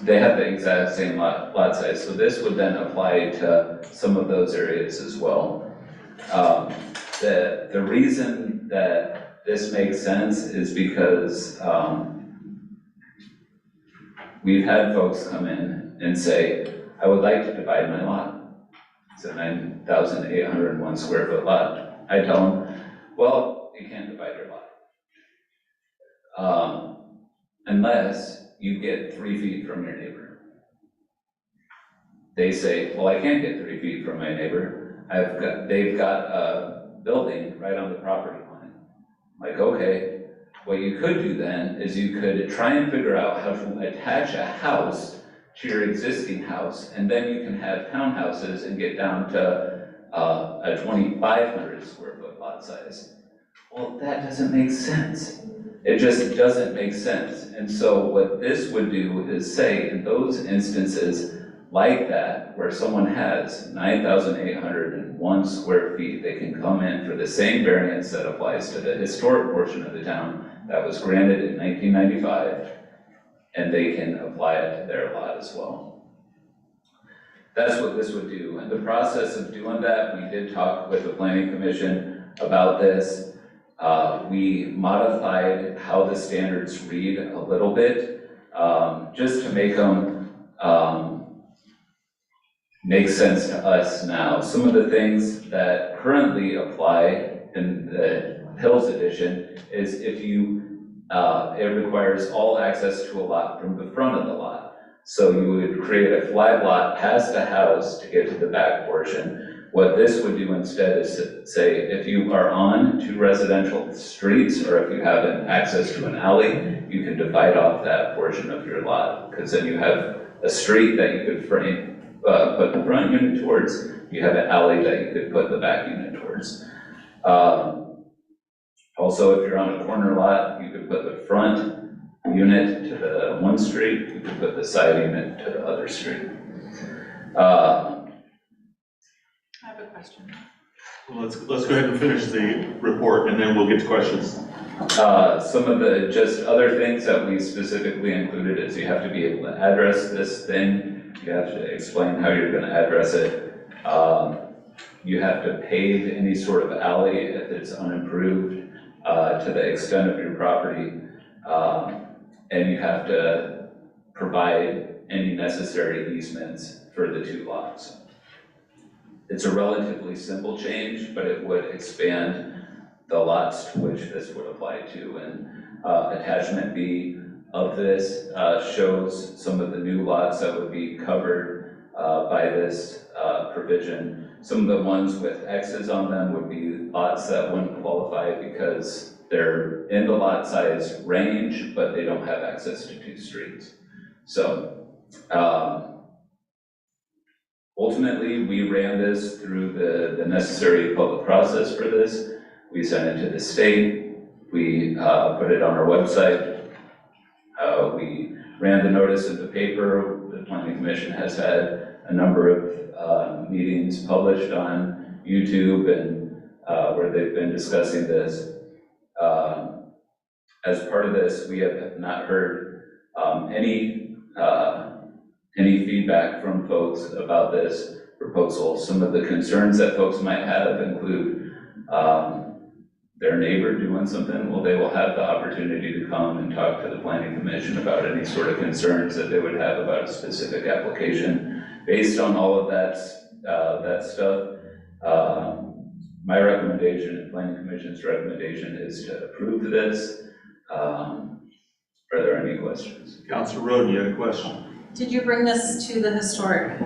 they have the exact same lot size, so this would then apply to some of those areas as well. The reason that this makes sense is because we've had folks come in and say, I would like to divide my lot. It's a 9,801 square foot lot. I tell them, well, you can't divide your lot. Unless you get 3 feet from your neighbor. They say, well, I can't get 3 feet from my neighbor. They've got a building right on the property line. Like, okay, what you could do then is you could try and figure out how to attach a house to your existing house, and then you can have townhouses and get down to a 2,500 square foot lot size. Well, that doesn't make sense. It just doesn't make sense. And so what this would do is say in those instances like that, where someone has 9,801 square feet, they can come in for the same variance that applies to the historic portion of the town that was granted in 1995, and they can apply it to their lot as well. That's what this would do. In the process of doing that, we did talk with the Planning Commission about this. We modified how the standards read a little bit, just to make them make sense to us now. Some of the things that currently apply in the Hills edition is if you, it requires all access to a lot from the front of the lot. So you would create a flag lot past the house to get to the back portion. What this would do instead is say, if you are on 2 residential streets, or if you have an access to an alley, you can divide off that portion of your lot, because then you have a street that you could put the front unit towards, you have an alley that you could put the back unit towards. Also, if you're on a corner lot, you could put the front unit to the one street, you could put the side unit to the other street. I have a question. Well, let's go ahead and finish the report, and then we'll get to questions. Some of the just other things that we specifically included is you have to be able to address this thing. You have to explain how you're going to address it. You have to pave any sort of alley if it's unimproved to the extent of your property. And you have to provide any necessary easements for the 2 lots. It's a relatively simple change, but it would expand the lots to which this would apply to. And attachment B of this shows some of the new lots that would be covered by this provision. Some of the ones with X's on them would be lots that wouldn't qualify because they're in the lot size range, but they don't have access to 2 streets. So ultimately, we ran this through the necessary public process for this. We sent it to the state. We put it on our website. We ran the notice in the paper. The Planning Commission has had a number of meetings published on YouTube and where they've been discussing this. As part of this, we have not heard any feedback from folks about this proposal. Some of the concerns that folks might have include their neighbor doing something. Well, they will have the opportunity to come and talk to the Planning Commission about any sort of concerns that they would have about a specific application. Based on all of that stuff, my recommendation and Planning Commission's recommendation is to approve this. Are there any questions? Councilor Roden, you had a question? Did you bring this to the historic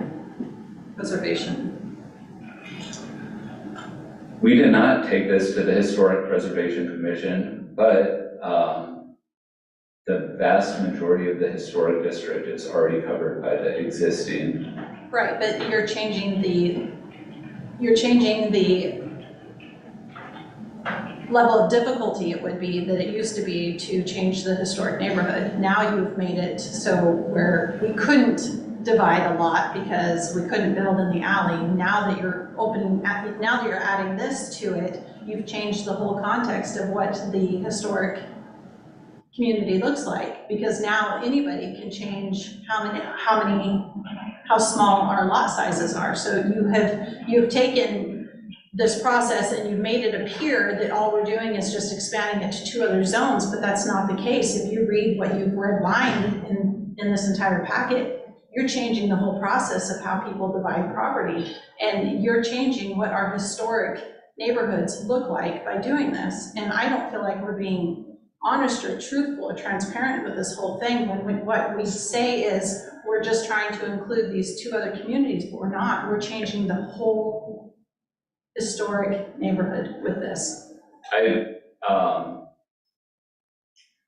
preservation? We did not take this to the Historic Preservation Commission, but the vast majority of the historic district is already covered by the existing. Right, but you're changing the level of difficulty it would be that it used to be to change the historic neighborhood. Now you've made it so where we couldn't divide a lot because we couldn't build in the alley. Now that you're now that you're adding this to it, you've changed the whole context of what the historic community looks like, because now anybody can change how small our lot sizes are. So you've taken this process and you've made it appear that all we're doing is just expanding it to 2 other zones, but that's not the case. If you read what you've redlined in this entire packet, you're changing the whole process of how people divide property, and you're changing what our historic neighborhoods look like by doing this. And I don't feel like we're being honest or truthful or transparent with this whole thing when what we say is we're just trying to include these 2 other communities, but we're not. We're changing the whole historic neighborhood with this. I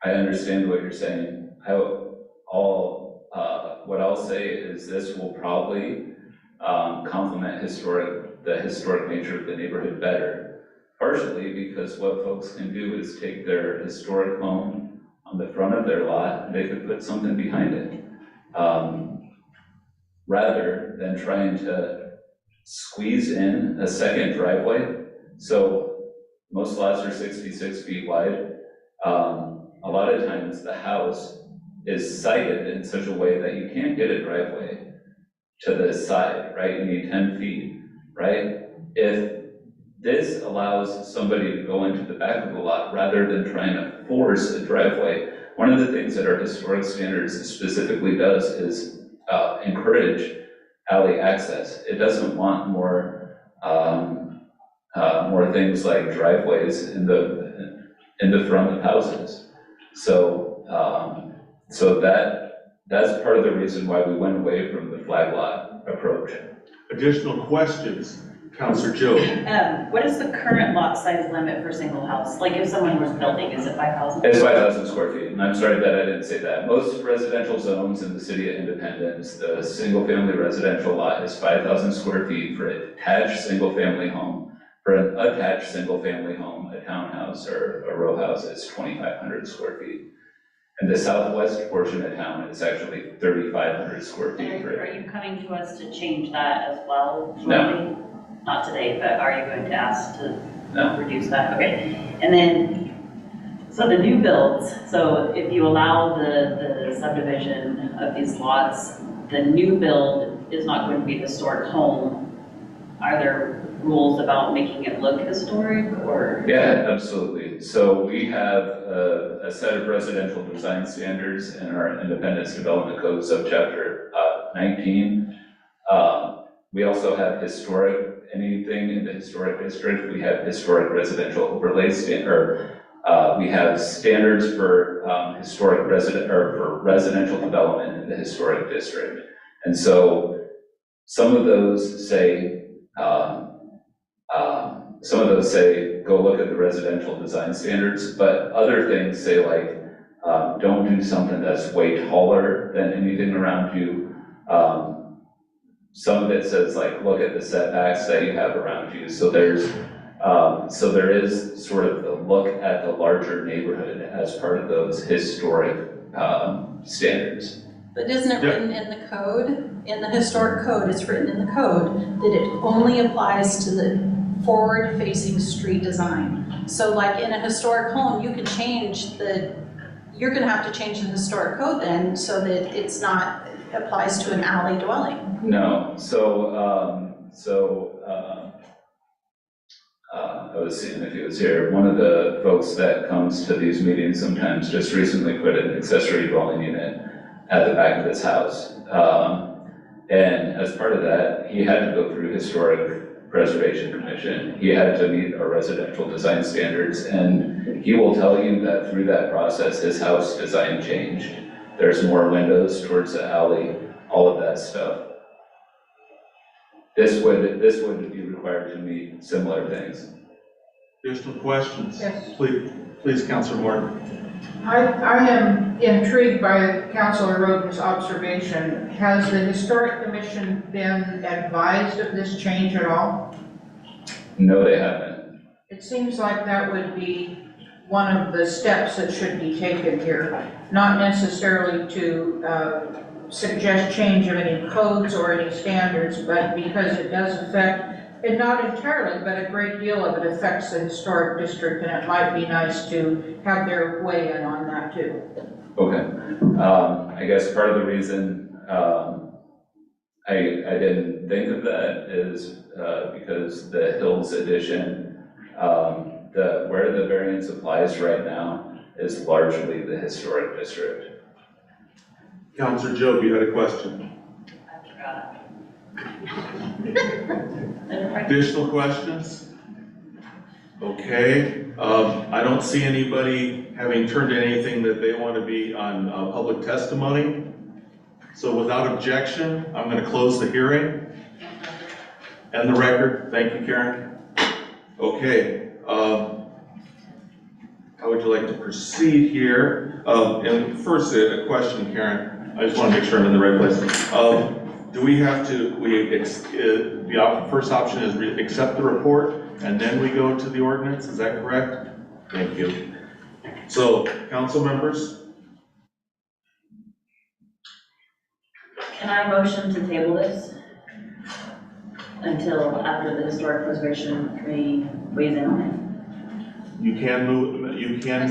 understand what you're saying. What I'll say is this will probably complement the historic nature of the neighborhood better. Partially because what folks can do is take their historic home on the front of their lot, and they could put something behind it. Rather than trying to squeeze in a second driveway. So most lots are 66 feet wide. A lot of times the house is sited in such a way that you can't get a driveway to the side, right? You need 10 feet, right? If this allows somebody to go into the back of the lot rather than trying to force a driveway, one of the things that our historic standards specifically does is encourage alley access. It doesn't want more things like driveways in the front of houses. So that's part of the reason why we went away from the flag lot approach. Additional questions? Councilor Joe. What is the current lot size limit for single house? Like if someone was building, is it 5,000? It's 5,000 square feet, and I'm sorry that I didn't say that. Most residential zones in the city of Independence, the single-family residential lot is 5,000 square feet for a detached single-family home. For an attached single-family home, a townhouse or a row house is 2,500 square feet. And the southwest portion of town is actually 3,500 square feet. Are you coming to us to change that as well? No. Not today, but are you going to ask to No. reduce that? Okay. And then, so the new builds, so if you allow the subdivision of these lots, the new build is not going to be historic home. Are there rules about making it look historic or? Yeah, absolutely. So we have a set of residential design standards in our Independence Development Code subchapter 19. We also have anything in the historic district. We have historic residential overlay we have standards for for residential development in the historic district. And so some of those say, go look at the residential design standards, but other things say like, don't do something that's way taller than anything around you. Some of it says like, look at the setbacks that you have around you. So there is sort of the look at the larger neighborhood as part of those historic standards. But isn't it written in the code, in the historic code, it's written in the code that it only applies to the forward-facing street design. So like in a historic home, you can change you're gonna have to change the historic code then so that it's not, applies to an alley dwelling. No, I was seeing if he was here. One of the folks that comes to these meetings sometimes just recently put an accessory dwelling unit at the back of his house. And as part of that, he had to go through Historic Preservation Commission. He had to meet our residential design standards, and he will tell you that through that process, his house design changed. There's more windows towards the alley, all of that stuff. This would be required to meet similar things. Additional questions? Yes. Please, Councilor Morton. I am intrigued by Councilor Roden's observation. Has the Historic Commission been advised of this change at all? No, they haven't. It seems like that would be one of the steps that should be taken here, not necessarily to suggest change of any codes or any standards, but because it does affect And not entirely, but a great deal of it affects the historic district, and it might be nice to have their weigh in on that too. Okay, I guess part of the reason, I didn't think of that is, because the Hills edition, where the variance applies right now is largely the historic district. Counselor Job, you had a question? Additional questions? Okay, I don't see anybody having turned in anything that they want to be on public testimony. So without objection, I'm going to close the hearing and the record. Thank you, Karen. Okay, how would you like to proceed here? And first, a question, Karen. I just want to make sure I'm in the right place. Do we have to, the first option is we accept the report and then we go to the ordinance, is that correct? Thank you. So, council members? Can I motion to table this until after the Historic Preservation Committee weighs in on it? You can move, you can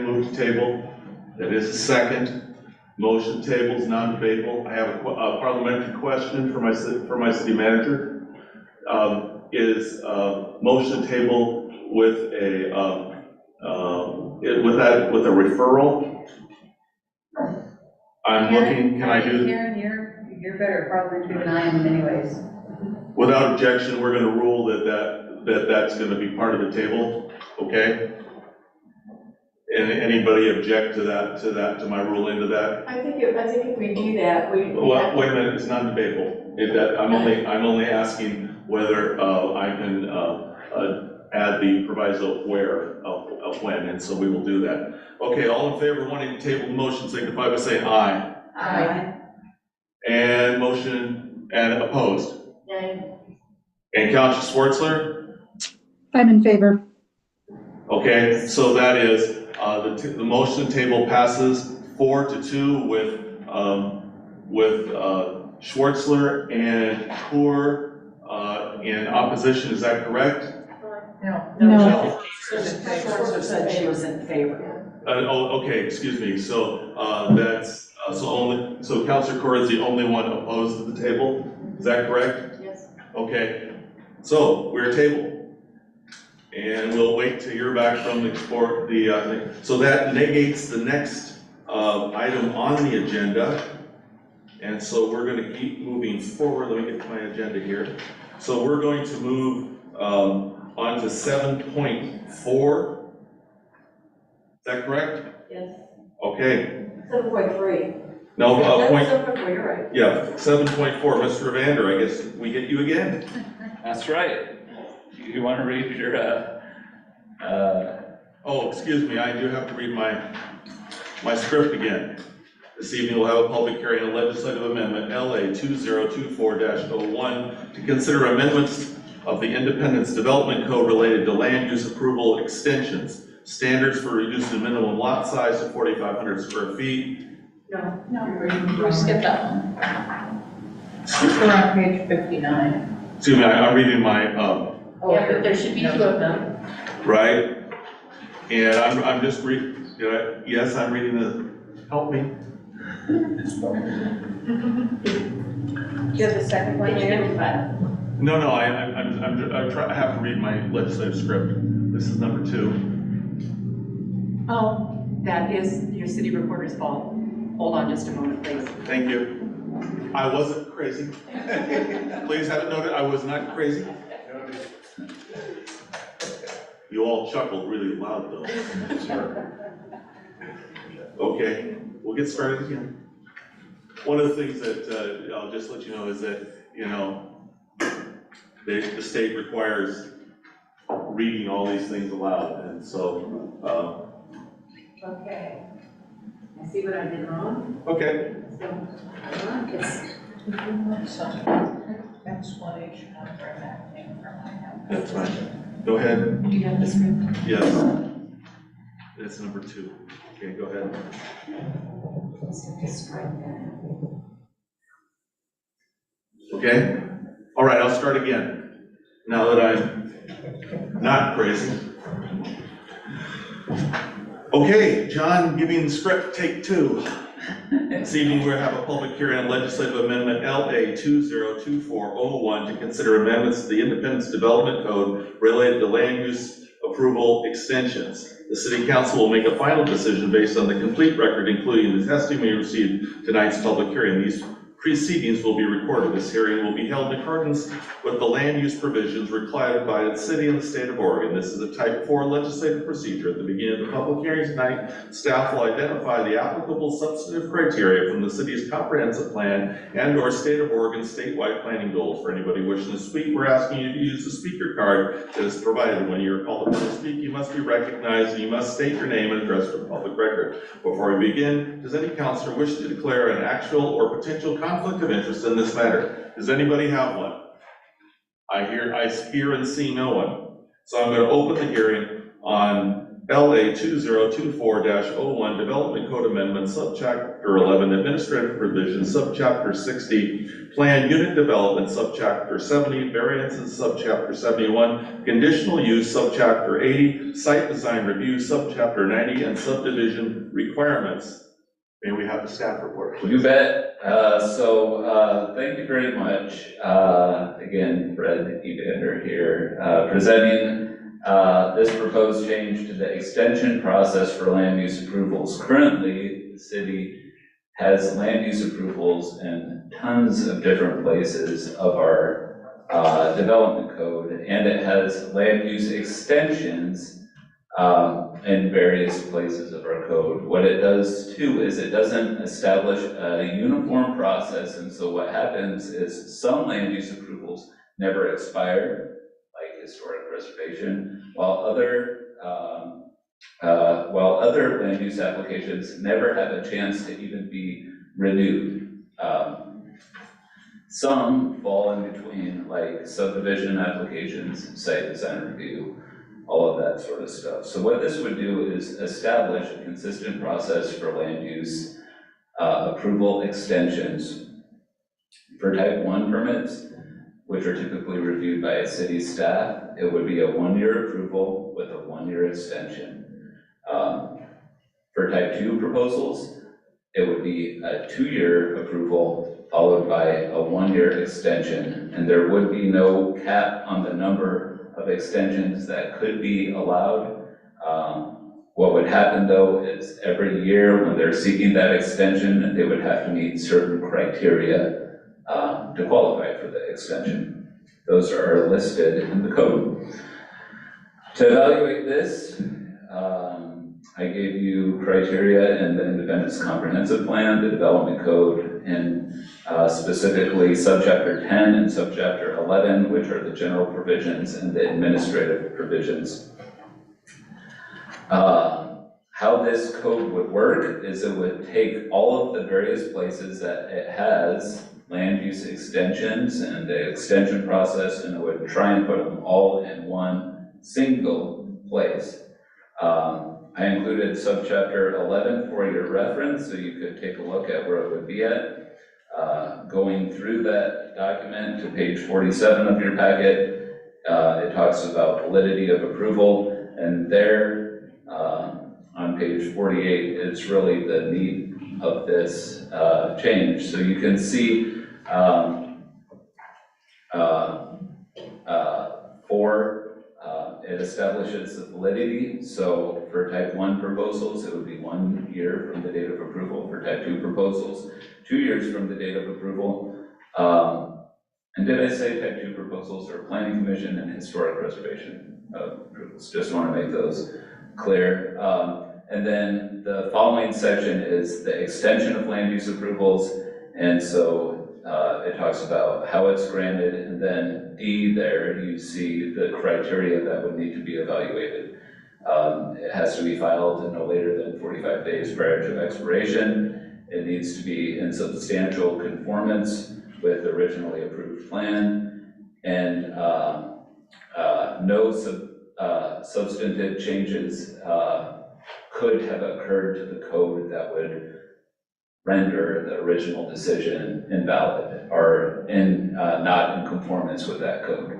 move to table. That is a second. Motion table is non-debatable. I have a parliamentary question for my city manager. Is motion table with a with a referral? I'm looking. Can I do? Karen, you're better parliamentary than I am in many ways. Without objection, we're going to rule that's going to be part of the table. Okay. And anybody object to that, to my ruling to that? I think if we do that, Well, wait a minute, it's non-debatable. I'm only asking whether I can add the proviso of when, and so we will do that. Okay, all in favor of wanting to table the motion, signify by saying aye. Aye. And motion, and opposed. Nay. And Councilor Schwartzler? I'm in favor. Okay, so that is, the motion table passes 4-2 with Schwartzler and Kaur in opposition, is that correct? No. Schwarzer said she was in favor. Okay, excuse me, so so Councilor Kaur is the only one opposed to the table, is that correct? Yes. Okay, so we're tabled. And we'll wait to hear back from so that negates the next item on the agenda. And so we're going to keep moving forward. Let me get to my agenda here. So we're going to move on to 7.4. Is that correct? Yes. Okay. 7.3. No, point. 7.4, you're right. Yeah, 7.4. Mr. Evander, I guess we get you again. That's right. You want to read your, Oh, excuse me, I do have to read my script again. This evening we'll have a public hearing on legislative amendment LA 2024-01 to consider amendments of the Independence Development Code related to land use approval extensions, standards for reducing the minimum lot size to 4,500 square feet. We skipped that one. We're on page 59. Excuse me, I'm reading my, Yeah, but there should be two of them. right? And I'm just yes, I'm reading the, help me. Do you have the second one Page there? 55. No, I have to read my legislative script. This is number 2. Oh, that is your city reporter's fault. Hold on just a moment, please. Thank you. I wasn't crazy. Please have it noted, I was not crazy. You all chuckled really loud though. Okay, we'll get started again. One of the things that I'll just let you know is that, the state requires reading all these things aloud, and so, Okay. I see what I did wrong. okay. Explanation of where that came from. That's fine. Go ahead. Do you have the script? Yes. That's number 2. Okay, go ahead. Okay? All right, I'll start again. now that I'm not crazy. Okay, John, giving the script, take 2. This evening, we'll have a public hearing on legislative amendment LA 202401 to consider amendments to the Independence Development Code related to land use approval extensions. The City Council will make a final decision based on the complete record, including the testimony received tonight's public hearing. These proceedings will be recorded. This hearing will be held in accordance with the land use provisions required by the city and the state of Oregon. This is a type 4 legislative procedure. At the beginning of the public hearing tonight, staff will identify the applicable substantive criteria from the city's comprehensive plan and/or state of Oregon statewide planning goals. For anybody wishing to speak, we're asking you to use the speaker card that is provided. When you're called upon to speak, you must be recognized and you must state your name and address for the public record. Before we begin, does any councilor wish to declare an actual or potential conflict of interest in this matter? Does anybody have one? I hear and see no one. So I'm going to open the hearing on LA 2024-01 Development Code Amendment, Subchapter 11, Administrative Provisions, Subchapter 60, Plan Unit Development, Subchapter 70, Variances, Subchapter 71, Conditional Use, Subchapter 80, Site Design Review, Subchapter 90, and Subdivision Requirements. May we have the staff report, please? You bet. Thank you very much. Again, Fred Evander here, presenting this proposed change to the extension process for land use approvals. Currently, the city has land use approvals in tons of different places of our development code, and it has land use extensions in various places of our code. What it does too is it doesn't establish a uniform process, and so what happens is some land use approvals never expire, like historic preservation, while other land use applications never have a chance to even be renewed. Some fall in between, like subdivision applications, site design review, all of that sort of stuff. So what this would do is establish a consistent process for land use approval extensions for type 1 permits, which are typically reviewed by a city staff. It would be a 1-year approval with a 1-year extension. For type 2 proposals, it would be a 2-year approval followed by a 1-year extension, and there would be no cap on the number of extensions that could be allowed. What would happen though is every year when they're seeking that extension, they would have to meet certain criteria to qualify for the extension. Those are listed in the code. To evaluate this, I gave you criteria in the Independence Comprehensive Plan, the Development Code, and specifically Subchapter 10 and Subchapter 11, which are the general provisions and the administrative provisions. How this code would work is it would take all of the various places that it has land use extensions and the extension process, and it would try and put them all in one single place. I included subchapter 11 for your reference, so you could take a look at where it would be at. Going through that document to page 47 of your packet, it talks about validity of approval, and there on page 48 is really the meat of this change. So you can see it establishes the validity. So for type 1 proposals, it would be 1 year from the date of approval. For type 2 proposals, 2 years from the date of approval. And did I say type 2 proposals are planning commission and historic preservation approvals? Just want to make those clear. And then the following section is the extension of land use approvals. And so it talks about how it's granted, and then D there, you see the criteria that would need to be evaluated. It has to be filed no later than 45 days prior to expiration. It needs to be in substantial conformance with the originally approved plan, and no substantive changes could have occurred to the code that would render the original decision invalid or not in conformance with that code.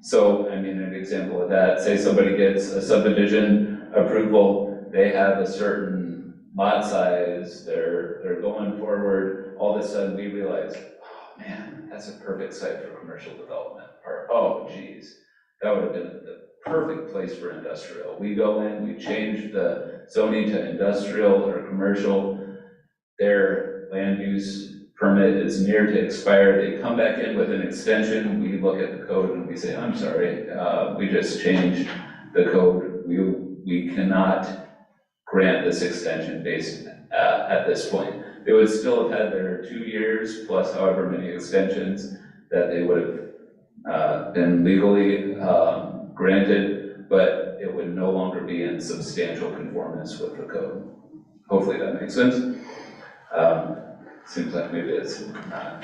So, I mean, an example of that, say somebody gets a subdivision approval, they have a certain lot size, they're going forward, all of a sudden we realize, oh man, that's a perfect site for commercial development, or oh geez, that would have been the perfect place for industrial. We go in, we change the zoning to industrial or commercial, their land use permit is near to expire, they come back in with an extension, we look at the code and we say, I'm sorry, we just changed the code, we cannot grant this extension based at this point. They would still have had their 2 years plus however many extensions that they would have been legally granted, but it would no longer be in substantial conformance with the code. Hopefully that makes sense. Seems like maybe it's not.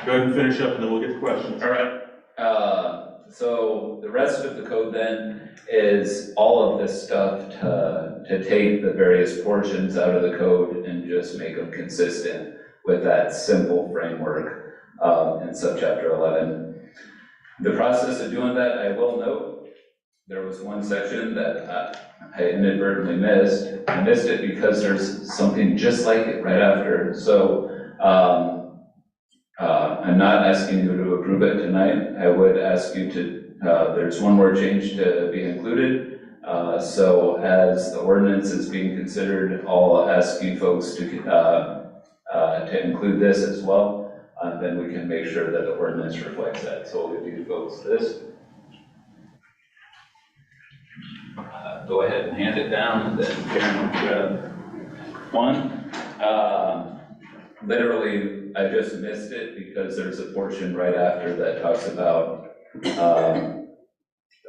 Go ahead and finish up and then we'll get to questions. All right. So the rest of the code then is all of this stuff to take the various portions out of the code and just make them consistent with that simple framework in subchapter 11. The process of doing that, I will note, there was one section that I inadvertently missed. I missed it because there's something just like it right after. So I'm not asking you to approve it tonight. I would ask you to, there's one more change to be included. So as the ordinance is being considered, I'll ask you folks to include this as well. And then we can make sure that the ordinance reflects that. So I'll give you folks this. Go ahead and hand it down, and then Karen will grab one. Literally, I just missed it because there's a portion right after that talks about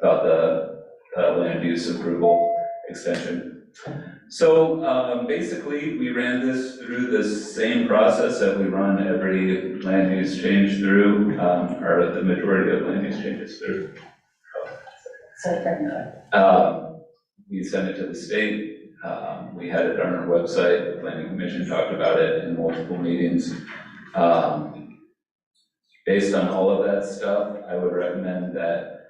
the land use approval extension. So basically, we ran this through the same process that we run every land use change through, or the majority of land use changes through. We sent it to the state. We had it on our website. The Planning Commission talked about it in multiple meetings. Based on all of that stuff, I would recommend that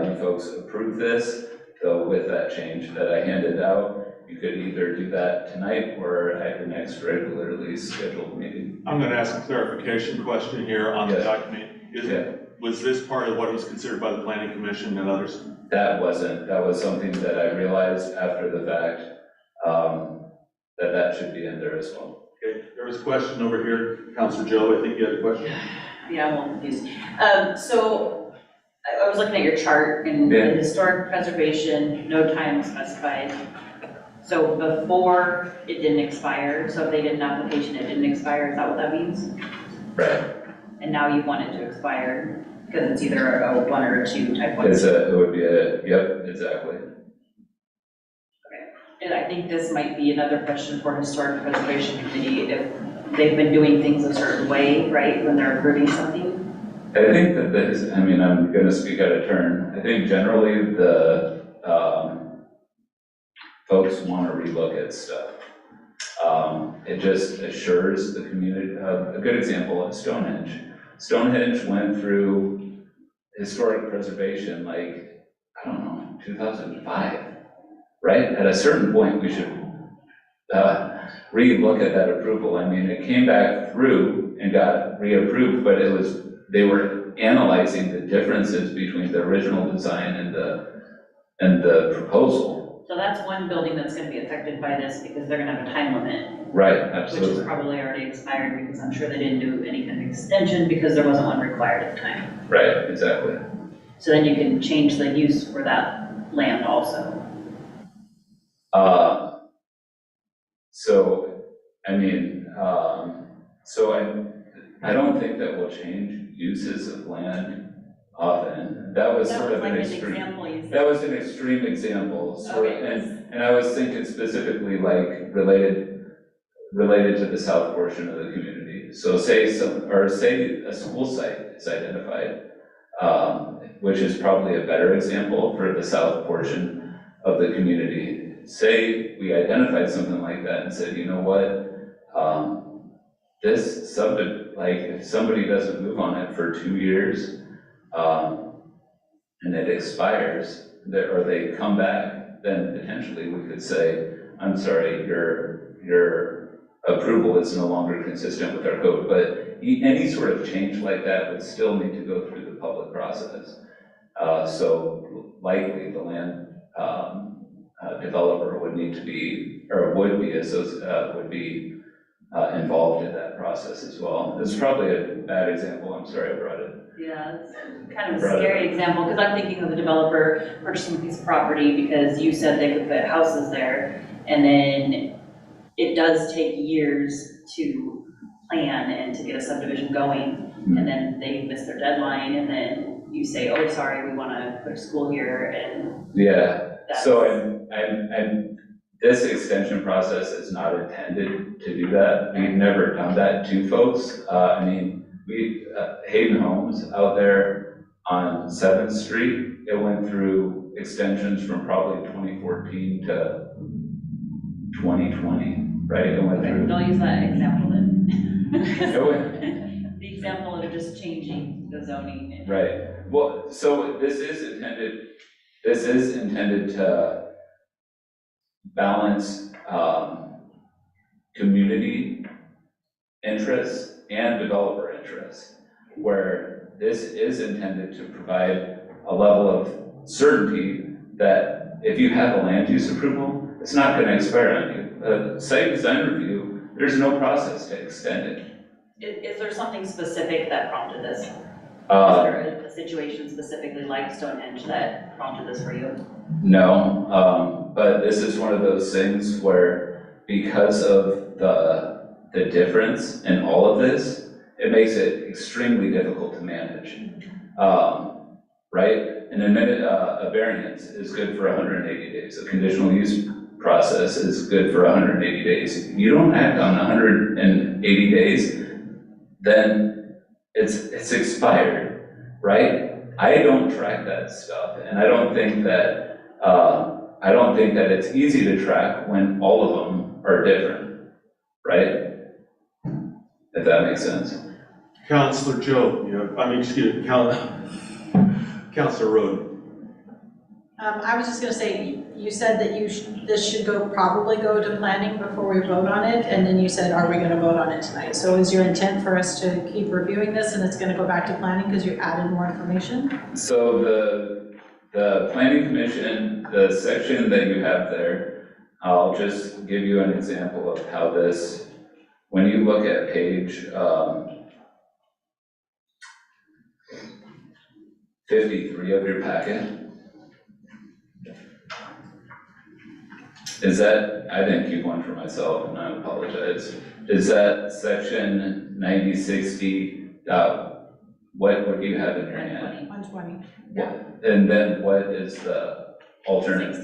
you folks approve this. So with that change that I handed out, you could either do that tonight or at your next regularly scheduled meeting. I'm going to ask a clarification question here on the document. Was this part of what was considered by the Planning Commission and others? That wasn't. That was something that I realized after the fact that should be in there as well. Okay, there was a question over here. Councilor Joe, I think you had a question. Yeah, I'm a little confused. So I was looking at your chart and the historic preservation, no time specified. So before it didn't expire, so if they did an application, it didn't expire, is that what that means? Right. And now you want it to expire because it's either a 1 or a 2 type 1? It would be yep, exactly. And I think this might be another question for Historic Preservation Committee, if they've been doing things a certain way, right, when they're approving something? I think that this, I mean, I'm going to speak out of turn. I think generally the folks want to relook at stuff. It just assures the community. A good example is Stonehenge. Stonehenge went through historic preservation like, I don't know, 2005. Right? At a certain point, we should re-look at that approval. I mean, it came back through and got reapproved, but they were analyzing the differences between the original design and the proposal. So that's one building that's going to be affected by this because they're going to have a time limit. Right, absolutely. Which is probably already expired because I'm sure they didn't do any kind of extension because there wasn't one required at the time. Right, exactly. So then you can change the use for that land also. So, I mean, I don't think that will change uses of land often. That was sort of an extreme. That was an extreme example. So, and I was thinking specifically like related to the south portion of the community. So say a school site is identified, which is probably a better example for the south portion of the community. Say we identified something like that and said, you know what, if somebody doesn't move on it for 2 years, and it expires, or they come back, then potentially we could say, I'm sorry, your approval is no longer consistent with our code. But any sort of change like that would still need to go through the public process. So likely the land developer would need to be, or would be involved in that process as well. It's probably a bad example, I'm sorry I brought it. Yeah, it's kind of a scary example, because I'm thinking of the developer purchasing a piece of property because you said they could put houses there, and then it does take years to plan and to get a subdivision going, and then they miss their deadline, and then you say, oh, sorry, we want to put a school here, and Yeah, that's. so this extension process is not intended to do that. We've never done that to folks. Hayden Homes out there on 7th Street, it went through extensions from probably 2014 to 2020, right? It went through. Don't use that example then. It went, The example of just changing the zoning. right. Well, so this is intended to balance community interests and developer interests, where this is intended to provide a level of certainty that if you have a land use approval, it's not going to expire on you. Site design review, there's no process to extend it. Is there something specific that prompted this? Is there a situation specifically like Stonehenge that prompted this for you? No, but this is one of those things where because of the difference in all of this, it makes it extremely difficult to manage, right? A variance is good for 180 days. A conditional use process is good for 180 days. If you don't act on 180 days, then it's expired, right? I don't track that stuff, and I don't think that it's easy to track when all of them are different, right? If that makes sense. Counselor Joe, Counselor Roden. I was just gonna say, you said that this should probably go to planning before we vote on it, and then you said, are we gonna vote on it tonight? So is your intent for us to keep reviewing this and it's gonna go back to planning because you added more information? So the planning commission, the section that you have there, I'll just give you an example of how this, when you look at page 53 of your packet, is that, I didn't keep one for myself and I apologize. Is that section 9060, what do you have in your hand? 120. And then what is the alternate?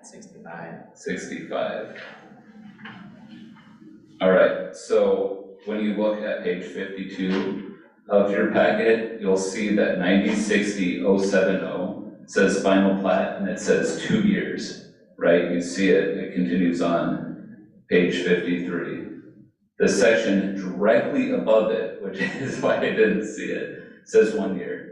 65. 65. All right, so when you look at page 52 of your packet, you'll see that 9060-070 says final plat and it says 2 years, right? You see it continues on page 53. The section directly above it, which is why I didn't see it, says 1 year.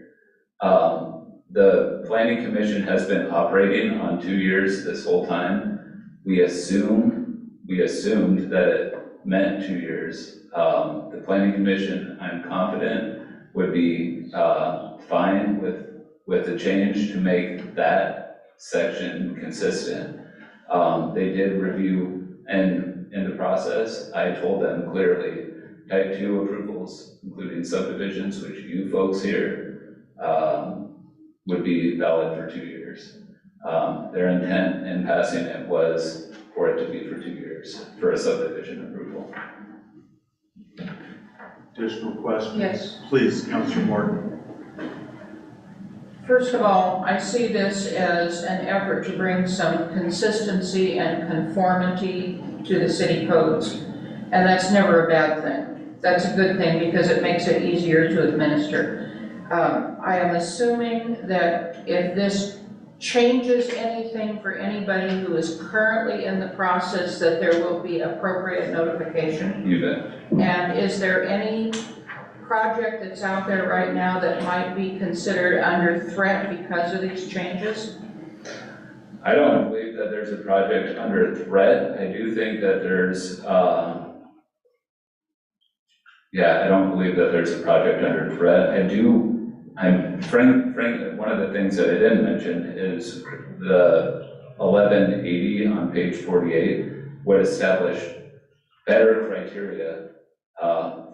The planning commission has been operating on 2 years this whole time. We assumed that it meant 2 years. The planning commission, I'm confident, would be fine with a change to make that section consistent. They did review, and in the process, I told them clearly, type 2 approvals, including subdivisions, which you folks here, would be valid for 2 years. Their intent in passing it was for it to be for 2 years for a subdivision approval. Additional questions? Yes. Please, Counselor Morton. First of all, I see this as an effort to bring some consistency and conformity to the city codes, and that's never a bad thing. That's a good thing because it makes it easier to administer. I am assuming that if this changes anything for anybody who is currently in the process, that there will be appropriate notification. You bet. And is there any project that's out there right now that might be considered under threat because of these changes? I don't believe that there's a project under threat. I do think that there's, I don't believe that there's a project under threat. Frankly, one of the things that I didn't mention is the 1180 on page 48 would establish better criteria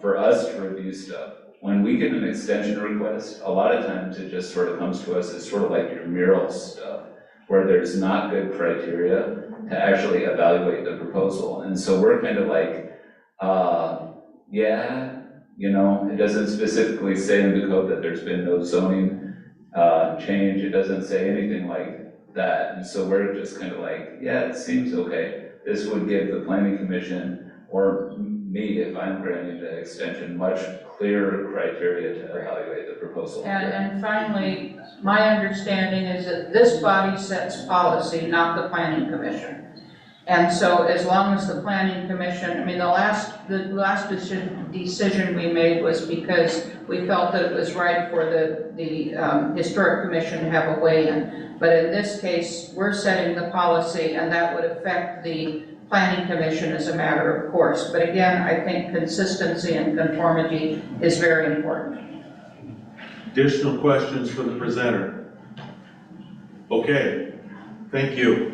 for us to review stuff. When we get an extension request, a lot of times it just sort of comes to us as sort of like your mural stuff, where there's not good criteria to actually evaluate the proposal. And so we're kind of like, it doesn't specifically say in the code that there's been no zoning change. It doesn't say anything like that. And so we're just kind of like, it seems okay. This would give the planning commission, or me, if I'm granting the extension, much clearer criteria to evaluate the proposal. And finally, my understanding is that this body sets policy, not the planning commission. And so as long as the planning commission, the last decision we made was because we felt that it was right for the historic commission to have a weigh-in. But in this case, we're setting the policy, and that would affect the planning commission as a matter of course. But again, I think consistency and conformity is very important. Additional questions for the presenter? Okay, thank you.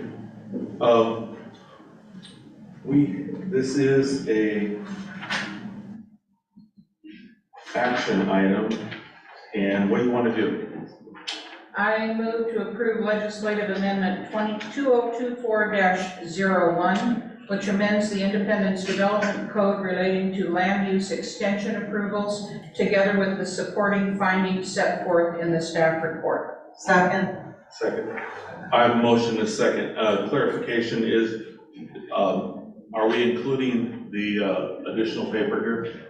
This is a action item, and what do you want to do? I move to approve legislative amendment 2024-01, which amends the Independence Development Code relating to land use extension approvals, together with the supporting findings set forth in the staff report. Second. I have a motion and a second. Clarification is, are we including the additional paper here?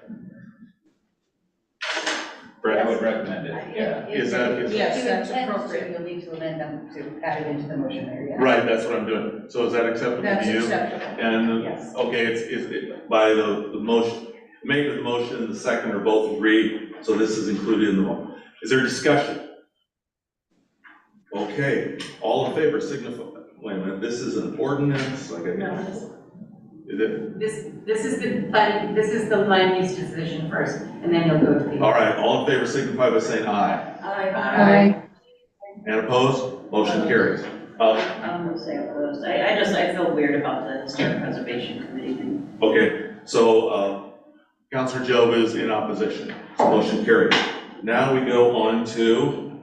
Brett? I would recommend it, yeah. Is that? Yes, that's appropriate. You'll need to amend them to add it into the motion there, yeah. Right, that's what I'm doing. So is that acceptable That's to you? acceptable. And, Yes. okay, it's by the motion, maker of the motion and the second are both agreed, so this is included in the motion. Is there discussion? Okay, all in favor signify. Wait a minute, this is an ordinance, like is it? This is the land use decision first, and then you'll go to the. All right, all in favor signify by saying aye. Aye. And opposed? Motion carries. I'm gonna say opposed. I feel weird about the historic preservation committee thing. Okay, so, Counselor Job is in opposition, so motion carries. Now we go on to,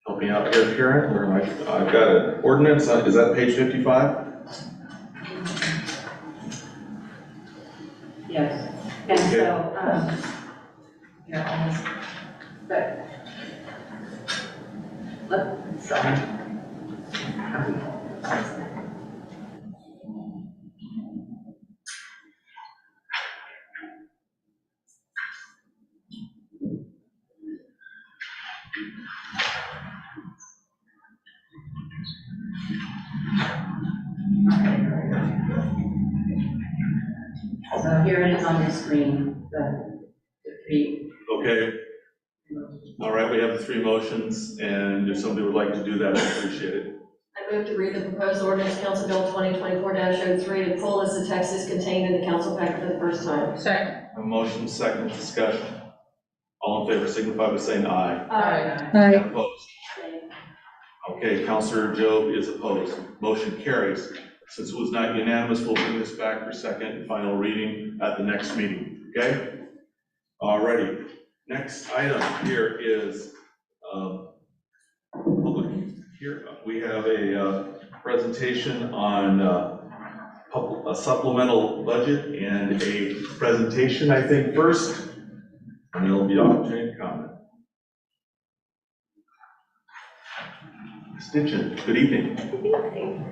help me out here, Karen, where am I? I've got an ordinance, is that page 55? Yes, and so, almost, but, sorry. So here it is on your screen, the three. Okay. All right, we have the three motions, and if somebody would like to do that, I appreciate it. I move to read the proposed ordinance, Council Bill 2024-03, in full as the text is contained in the council packet for the first time. Second. A motion, second discussion. All in favor signify by saying aye. Aye. And Aye. opposed? Okay, Counselor Job is opposed. Motion carries. Since it was not unanimous, we'll bring this back for second and final reading at the next meeting, okay? Alrighty, next item here is, here we have a presentation on a supplemental budget and a presentation, I think, first, and there'll be opportunity to comment. Stitchin, good evening. Good evening.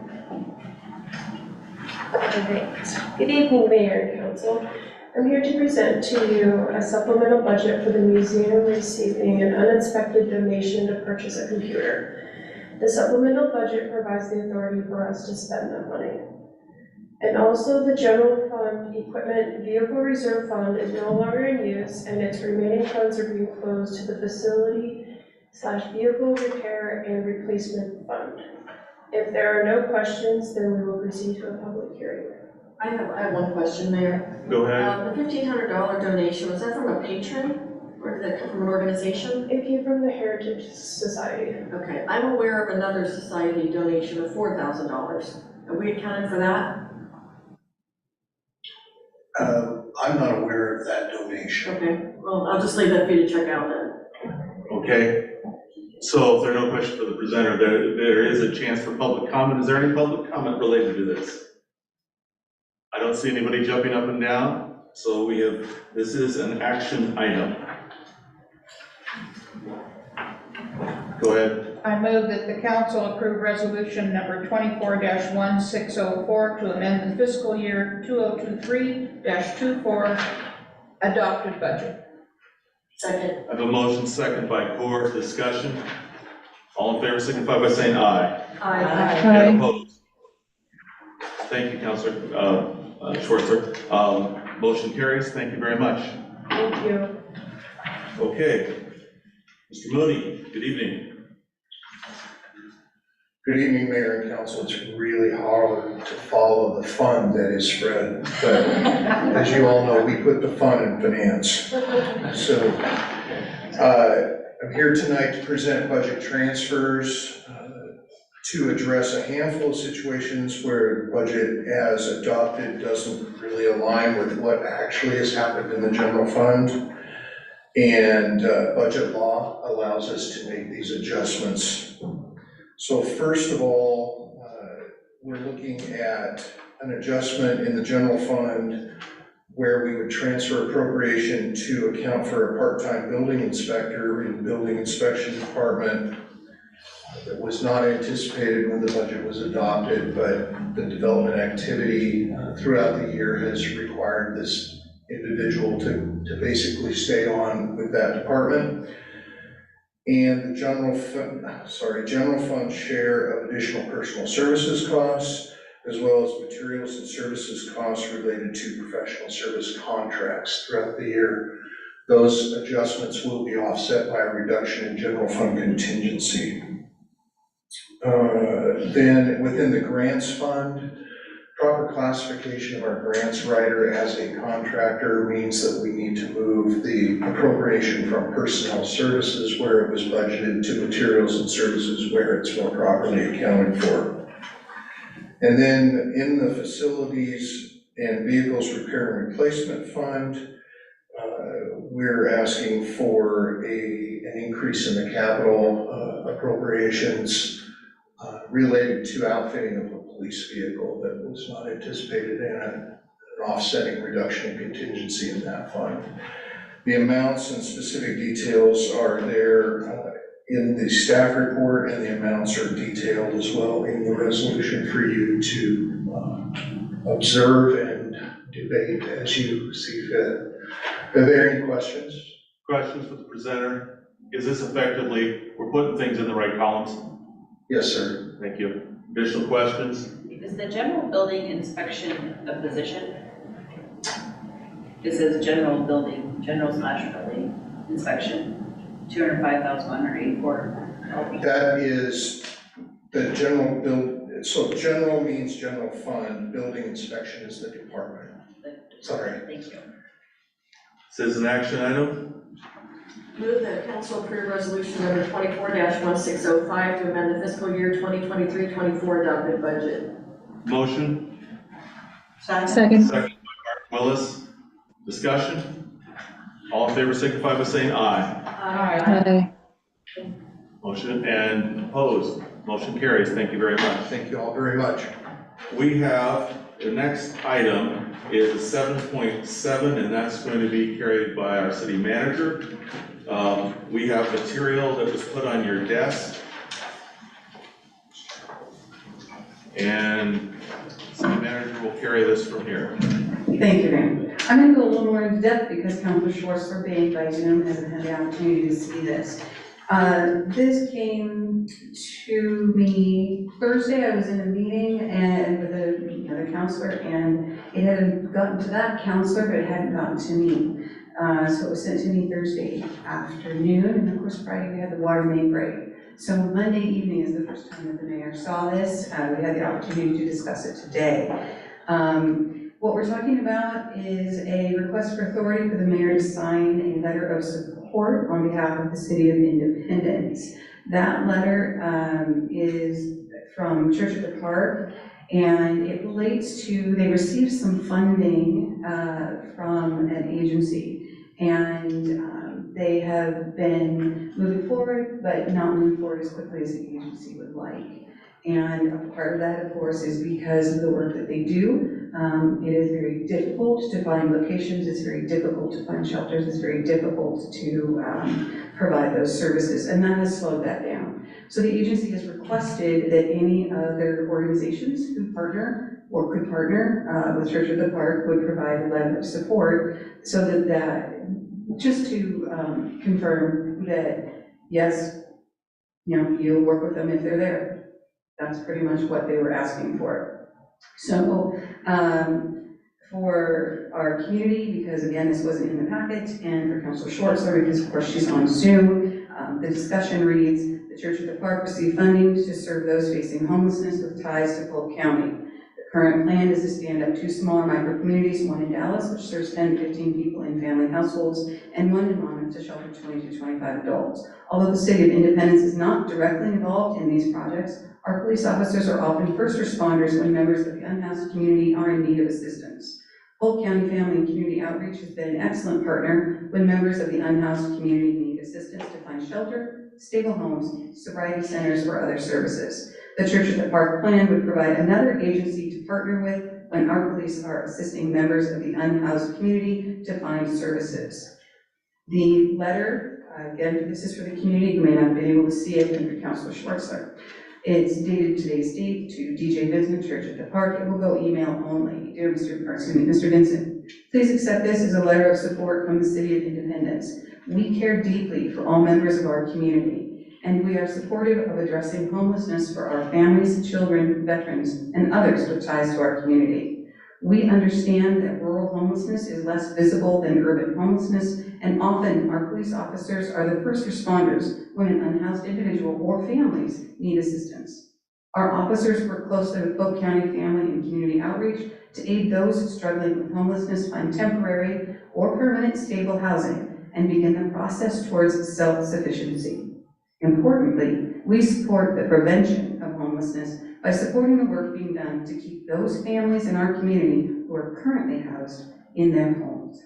All right. Good evening, Mayor and Council. I'm here to present to you a supplemental budget for the museum receiving an unexpected donation to purchase a computer. The supplemental budget provides the authority for us to spend that money. And also the general fund equipment vehicle reserve fund is no longer in use and its remaining funds are being closed to the facility/vehicle repair and replacement fund. If there are no questions, then we will proceed to a public hearing. I have one question, Mayor. Go ahead. The $1,500 donation, was that from a patron or did that come from an organization? It came from the Heritage Society. Okay, I'm aware of another society donation of $4,000. Have we accounted for that? I'm not aware of that donation. Okay, well, I'll just leave that for you to check out then. Okay. So if there are no questions for the presenter, there is a chance for public comment. Is there any public comment related to this? I don't see anybody jumping up and down. So this is an action item. Go ahead. I move that the council approve resolution number 24-1604 to amend the fiscal year 2023-24 adopted budget. Second. I have a motion second by Core. Discussion. All in favor signify by saying aye. Aye. And opposed? Thank you, Councilor Schwartzer. Motion carries. Thank you very much. Thank you. Okay. Mr. Mooney, good evening. Good evening, Mayor and Council. It's really hard to follow the fun that is spread, but as you all know, we put the fun in finance. So I'm here tonight to present budget transfers to address a handful of situations where the budget as adopted doesn't really align with what actually has happened in the general fund. And budget law allows us to make these adjustments. So first of all, we're looking at an adjustment in the general fund where we would transfer appropriation to account for a part-time building inspector in the building inspection department that was not anticipated when the budget was adopted, but the development activity throughout the year has required this individual to basically stay on with that department. And the general fund share of additional personal services costs, as well as materials and services costs related to professional service contracts throughout the year. Those adjustments will be offset by a reduction in general fund contingency. Then within the grants fund, proper classification of our grants writer as a contractor means that we need to move the appropriation from personnel services where it was budgeted to materials and services where it's more properly accounted for. And then in the facilities and vehicles repair and replacement fund, we're asking for an increase in the capital appropriations related to outfitting of a police vehicle that was not anticipated and an offsetting reduction in contingency in that fund. The amounts and specific details are there in the staff report, and the amounts are detailed as well in the resolution for you to observe and debate as you see fit. Are there any questions? Questions for the presenter? Is this effectively, we're putting things in the right columns? Yes, sir. Thank you. Additional questions? Is the general building inspection a position? It says general building inspection, 205,184. That is the general so general means general fund, building inspection is the department. Sorry. Thank you. Citizen action item? Move that council approve resolution number 24-1605 to amend the fiscal year 2023-24 adopted budget. Motion? Second. Second by Mark Willis. Discussion? All in favor signify by saying aye. Aye. Motion and opposed. Motion carries. Thank you very much. Thank you all very much. We have, the next item is 7.7, and that's going to be carried by our city manager. We have material that was put on your desk. And city manager will carry this from here. Thank you, Mayor. I'm going to go a little more into depth because Councilor Schwartz, being by Zoom, hasn't had the opportunity to see this. This came to me Thursday. I was in a meeting and with another counselor, and it hadn't gotten to that counselor, but it hadn't gotten to me. So it was sent to me Thursday afternoon, and of course Friday we had the water main break. So Monday evening is the first time that the mayor saw this. We had the opportunity to discuss it today. What we're talking about is a request for authority for the mayor to sign a letter of support on behalf of the City of Independence. That letter is from Church at the Park, and it relates to, they received some funding from an agency, and they have been moving forward, but not moving forward as quickly as the agency would like. And a part of that, of course, is because of the work that they do. It is very difficult to find locations, it's very difficult to find shelters, it's very difficult to provide those services, and that has slowed that down. So the agency has requested that any other organizations who partner or could partner with Church of the Park would provide a letter of support, so that just to confirm that, yes, you'll work with them if they're there. That's pretty much what they were asking for. So for our community, because again, this wasn't in the packet, and for Councilor Schwartzer, because of course she's on Zoom, the discussion reads, the Church of the Park received funding to serve those facing homelessness with ties to Polk County. The current plan is to stand up 2 smaller micro-communities, one in Dallas, which serves 10 to 15 people in family households, and one in Monmouth to shelter 20 to 25 adults. Although the City of Independence is not directly involved in these projects, our police officers are often first responders when members of the unhoused community are in need of assistance. Polk County Family and Community Outreach has been an excellent partner when members of the unhoused community need assistance to find shelter, stable homes, sobriety centers, or other services. The Church at the Park plan would provide another agency to partner with when our police are assisting members of the unhoused community to find services. The letter, again, this is for the community, you may not have been able to see it, and for Councilor Schwartzer. It's dated today's date to DJ Vincent, Church at the Park. It will go email only. Dear Mr. Vincent, please accept this as a letter of support from the City of Independence. We care deeply for all members of our community, and we are supportive of addressing homelessness for our families, children, veterans, and others with ties to our community. We understand that rural homelessness is less visible than urban homelessness, and often our police officers are the first responders when an unhoused individual or families need assistance. Our officers work closely with Polk County Family and Community Outreach to aid those struggling with homelessness find temporary or permanent stable housing and begin the process towards self-sufficiency. Importantly, we support the prevention of homelessness by supporting the work being done to keep those families in our community who are currently housed in their homes.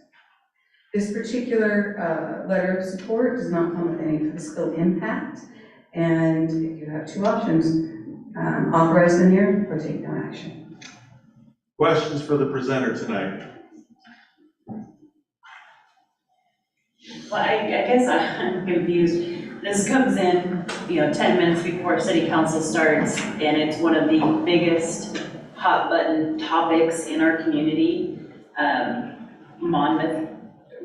This particular letter of support does not come with any fiscal impact, and you have 2 options, authorize the mayor or take no action. Questions for the presenter tonight? Well, I guess I'm confused. This comes in, 10 minutes before city council starts, and it's one of the biggest hot button topics in our community. Monmouth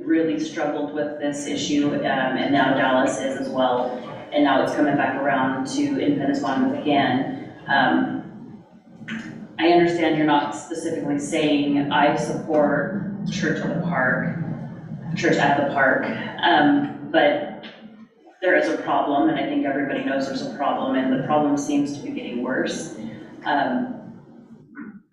really struggled with this issue, and now Dallas is as well, and now it's coming back around to Independence Monmouth again. I understand you're not specifically saying I support Church at the Park, but there is a problem, and I think everybody knows there's a problem, and the problem seems to be getting worse.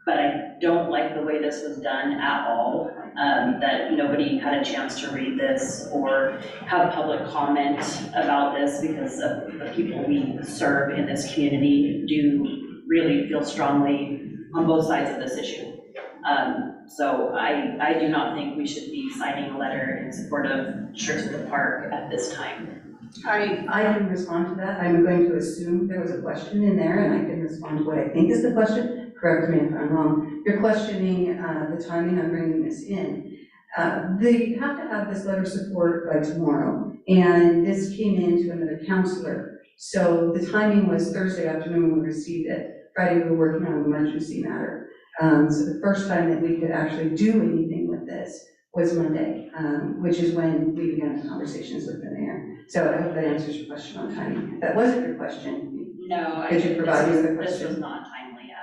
But I don't like the way this was done at all, that nobody had a chance to read this or have public comment about this, because of the people we serve in this community do really feel strongly on both sides of this issue. So I do not think we should be signing a letter in support of Church at the Park at this time. I can respond to that. I'm going to assume there was a question in there, and I can respond to what I think is the question. Correct me if I'm wrong. You're questioning the timing of bringing this in. They have to have this letter of support by tomorrow, and this came in to another counselor. So the timing was Thursday afternoon when we received it. Friday we were working on an emergency matter. So the first time that we could actually do anything with this was Monday, which is when we began the conversations with the mayor. So I hope that answers your question on timing. If that wasn't your question, No, Did you provide me with a this question? was not timely at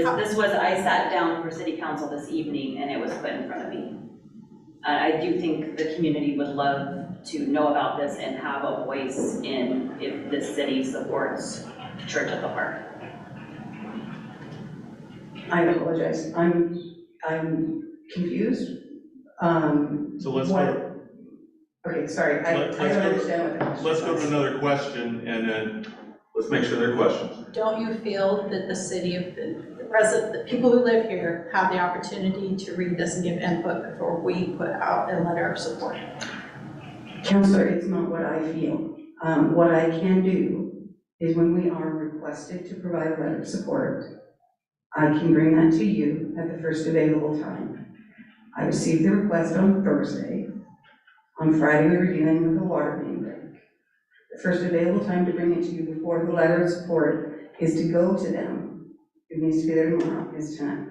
all. This was, I sat down for city council this evening and it was put in front of me. I do think the community would love to know about this and have a voice in if the city supports Church at the Park. I apologize. I'm confused. So let's What- go, Okay, sorry, I Let's don't go- understand what the question let's go was. to another question, and then let's make sure they're questions. Don't you feel that the city of, the people who live here have the opportunity to read this and give input before we put out a letter of support? Counselor, it's not what I feel. What I can do is when we are requested to provide a letter of support, I can bring that to you at the first available time. I received the request on Thursday. On Friday, we were dealing with a water main break. The first available time to bring it to you before the letter of support is to go to them. It needs to be there tomorrow, is tonight.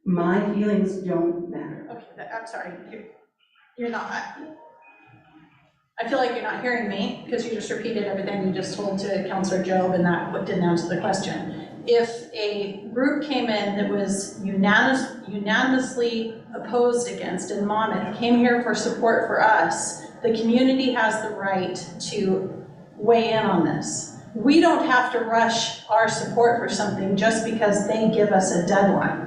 My feelings don't matter. Okay, I'm sorry, you're not, I feel like you're not hearing me, because you just repeated everything you just told to Counselor Job, and that didn't answer the question. If a group came in that was unanimously opposed against in Monmouth, came here for support for us, the community has the right to weigh in on this. We don't have to rush our support for something just because they give us a deadline.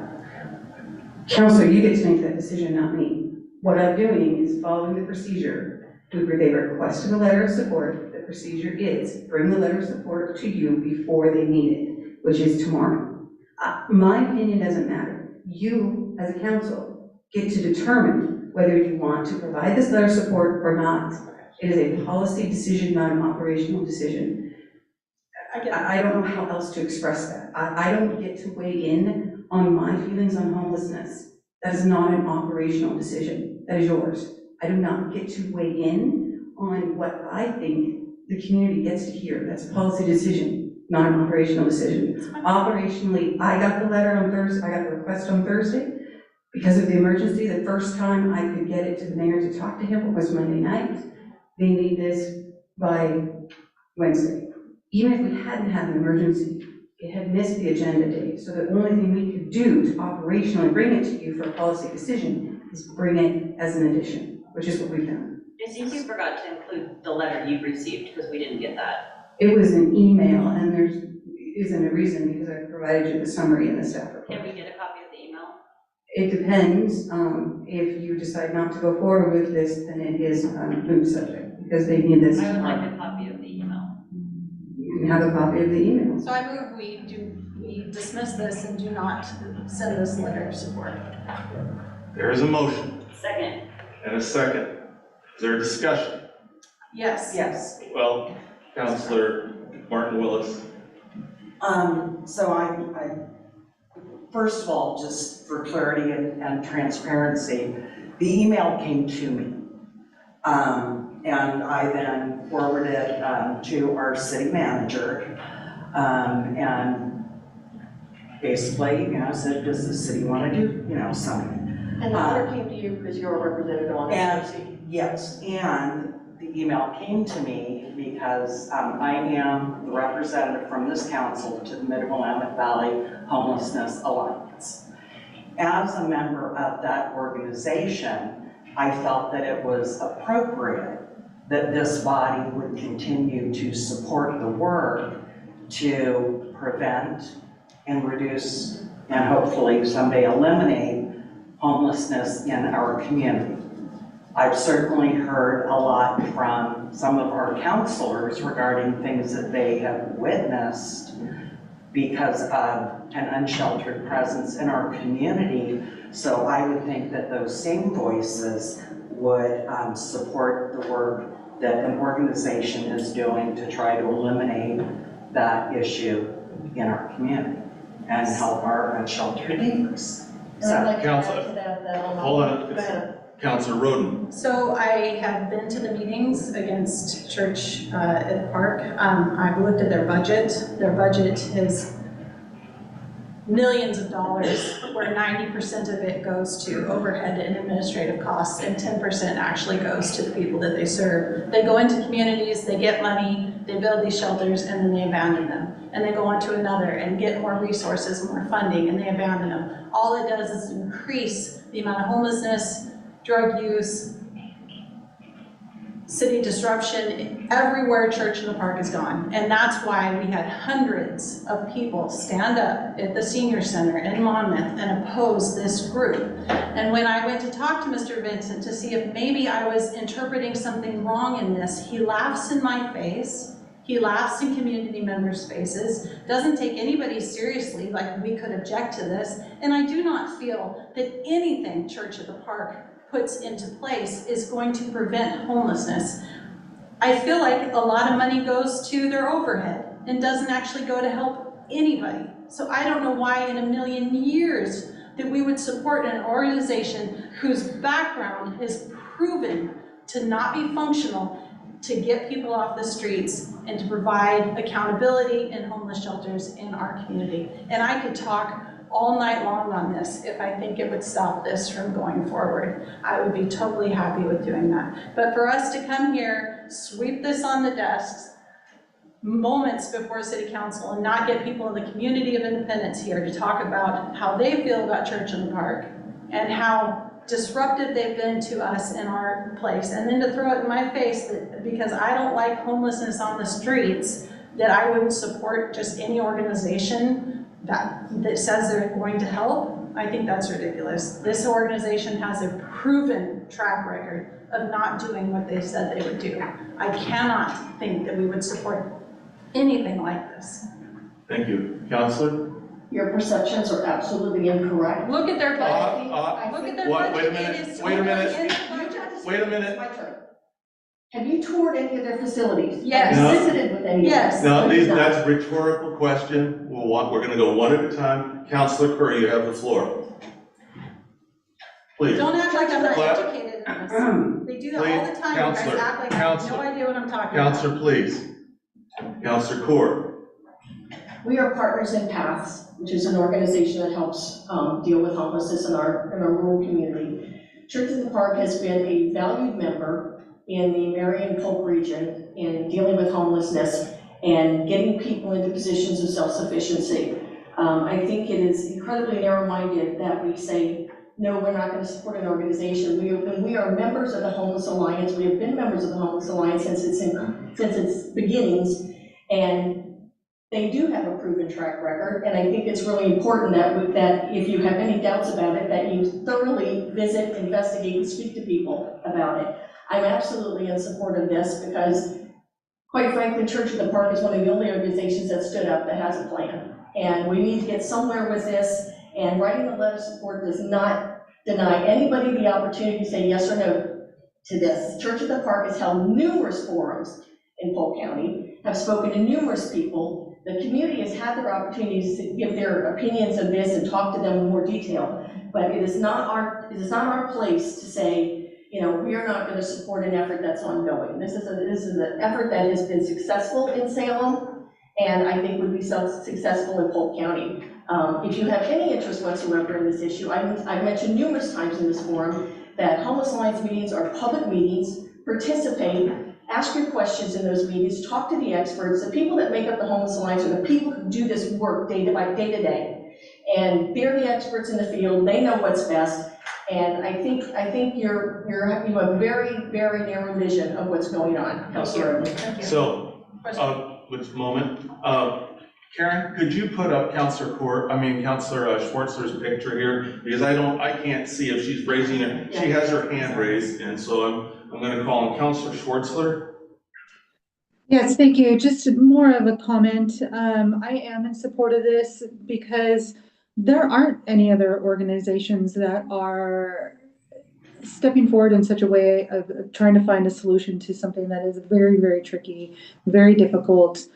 Counselor, you get to make that decision, not me. What I'm doing is following the procedure. They requested a letter of support. The procedure is bring the letter of support to you before they need it, which is tomorrow. My opinion doesn't matter. You, as a council, get to determine whether you want to provide this letter of support or not. It is a policy decision, not an operational decision. I don't know how else to express that. I don't get to weigh in on my feelings on homelessness. That is not an operational decision. That is yours. I do not get to weigh in on what I think the community gets to hear. That's a policy decision, not an operational decision. Operationally, I got the letter on Thursday, I got the request on Thursday. Because of the emergency, the first time I could get it to the mayor to talk to him was Monday night. They need this by Wednesday. Even if we hadn't had an emergency, it had missed the agenda date. So the only thing we could do to operationally bring it to you for a policy decision is bring it as an addition, which is what we've done. It seems you forgot to include the letter you received, because we didn't get that. It was an email, and there isn't a reason because I provided you the summary in the staff report. Can we get a copy of the email? It depends. If you decide not to go forward with this, then it is a moot subject because they need this. I would like a copy of the email. You can have a copy of the email. So I move we dismiss this and do not send this letter of support. There is a motion Second. and a second. Is there a discussion? Yes. Yes. Well, Counselor Martin Willis. So I, first of all, just for clarity and transparency, the email came to me. And I then forwarded it to our city manager. And basically, said, does the city want to do, something? And the letter came to you because you're a representative on the city. Yes, and the email came to me because I am the representative from this council to the Mid-Willamette Valley Homelessness Alliance. As a member of that organization, I felt that it was appropriate that this body would continue to support the work to prevent and reduce and hopefully someday eliminate homelessness in our community. I've certainly heard a lot from some of our counselors regarding things that they have witnessed because of an unsheltered presence in our community. So I would think that those same voices would support the work that an organization is doing to try to eliminate that issue in our community and help our unsheltered neighbors. And I'd like to add Counselor, to that, hold on. Go ahead. Counselor Roden. So I have been to the meetings against Church at the Park. I've looked at their budget. Their budget is millions of dollars, where 90% of it goes to overhead and administrative costs, and 10% actually goes to the people that they serve. They go into communities, they get money, they build these shelters, and then they abandon them. And they go on to another and get more resources, more funding, and they abandon them. All it does is increase the amount of homelessness, drug use, city disruption, everywhere Church in the Park is gone. And that's why we had hundreds of people stand up at the senior center in Monmouth and oppose this group. And when I went to talk to Mr. Vincent to see if maybe I was interpreting something wrong in this, he laughs in my face. He laughs in community members' faces, doesn't take anybody seriously, like we could object to this. And I do not feel that anything Church at the Park puts into place is going to prevent homelessness. I feel like a lot of money goes to their overhead and doesn't actually go to help anybody. So I don't know why in a million years that we would support an organization whose background is proven to not be functional to get people off the streets and to provide accountability in homeless shelters in our community. And I could talk all night long on this if I think it would stop this from going forward. I would be totally happy with doing that. But for us to come here, sweep this on the desks moments before City Council and not get people in the community of Independence here to talk about how they feel about Church in the Park and how disruptive they've been to us in our place, and then to throw it in my face that because I don't like homelessness on the streets, that I wouldn't support just any organization that says they're going to help, I think that's ridiculous. This organization has a proven track record of not doing what they said they would do. I cannot think that we would support anything like this. Thank you. Counselor? Your perceptions are absolutely incorrect. Look at their budget. Look at their What? budget. Wait a minute. It is Wait a minute. totally Wait a minute. My turn. Have you toured any of their facilities? Yes. Have you visited with any of them? Yes. No, No, you've not. that's a rhetorical question. We're gonna go one at a time. Counselor Curry, you have the floor. Please. Don't act like I'm not Clap. educated in this. They do that all the time. You guys Counselor, act like I have no Counselor, idea what I'm talking about. Counselor, please. Counselor Court. We are partners in Paths, which is an organization that helps deal with homelessness in our rural community. Church in the Park has been a valued member in the Marion Polk region in dealing with homelessness and getting people into positions of self-sufficiency. I think it is incredibly narrow-minded that we say, no, we're not going to support an organization. We are members of the Homeless Alliance. We have been members of the Homeless Alliance since its beginnings, and they do have a proven track record, and I think it's really important that if you have any doubts about it, that you thoroughly visit, investigate, and speak to people about it. I'm absolutely in support of this because, quite frankly, Church in the Park is one of the only organizations that stood up that has a plan. And we need to get somewhere with this, and writing the letter of support does not deny anybody the opportunity to say yes or no to this. Church in the Park has held numerous forums in Polk County, have spoken to numerous people. The community has had their opportunities to give their opinions of this and talk to them in more detail, but it is not our place to say, you know, we are not going to support an effort that's ongoing. This is an effort that has been successful in Salem, and I think would be successful in Polk County. If you have any interest whatsoever in this issue, I've mentioned numerous times in this forum that Homeless Alliance meetings are public meetings. Participate. Ask your questions in those meetings, talk to the experts. The people that make up the Homeless Alliance are the people who do this work day to day. And they're the experts in the field, they know what's best. And I think you have a very, very narrow vision of what's going on, Councilor. Thank you. So, this moment, Karen, could you put up Counselor Schwartzler's picture here? Because I can't see if she's raising it. She has her hand raised, and so I'm going to call on Counselor Schwartzler. Yes, thank you. Just more of a comment. I am in support of this because there aren't any other organizations that are stepping forward in such a way of trying to find a solution to something that is very, very tricky, very difficult.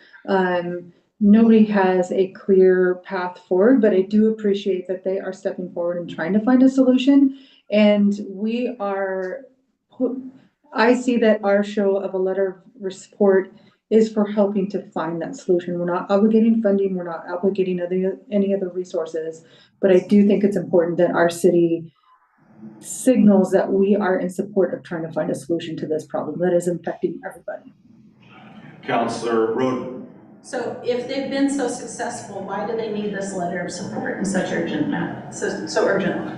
Nobody has a clear path forward, but I do appreciate that they are stepping forward and trying to find a solution. And I see that our show of a letter of support is for helping to find that solution. We're not obligating funding, we're not obligating any other resources, but I do think it's important that our city signals that we are in support of trying to find a solution to this problem that is affecting everybody. Councilor Roden. So if they've been so successful, why do they need this letter of support in such urgent, so urgently?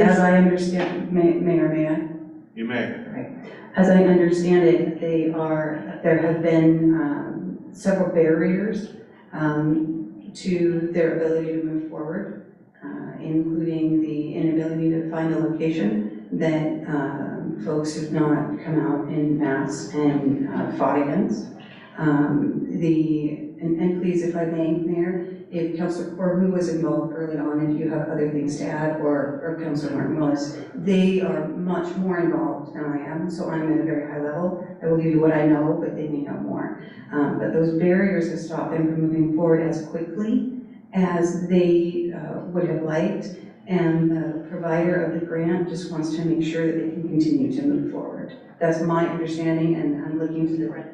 As I understand, Mayor, may I? You may. As I understand it, there have been several barriers to their ability to move forward, including the inability to find a location that folks have not come out in mass and fought against. And please, if I may, Mayor, if Councilor Corbu was involved early on, if you have other things to add, or Councilor Martin Willis, they are much more involved than I am, so I'm at a very high level. I will give you what I know, but they may know more. But those barriers have stopped them from moving forward as quickly as they would have liked, and the provider of the grant just wants to make sure that they can continue to move forward. That's my understanding, and I'm looking to the right.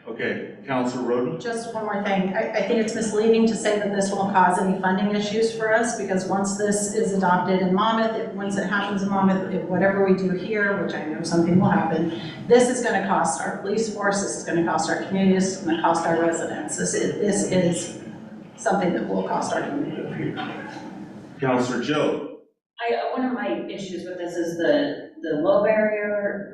Okay, Councilor Roden. Just one more thing. I think it's misleading to say that this won't cause any funding issues for us, because once this is adopted in Monmouth, once it happens in Monmouth, whatever we do here, which I know something will happen, this is going to cost our police force, this is going to cost our communities, it's going to cost our residents. This is something that will cost our community. Councilor Joe. One of my issues with this is the low barrier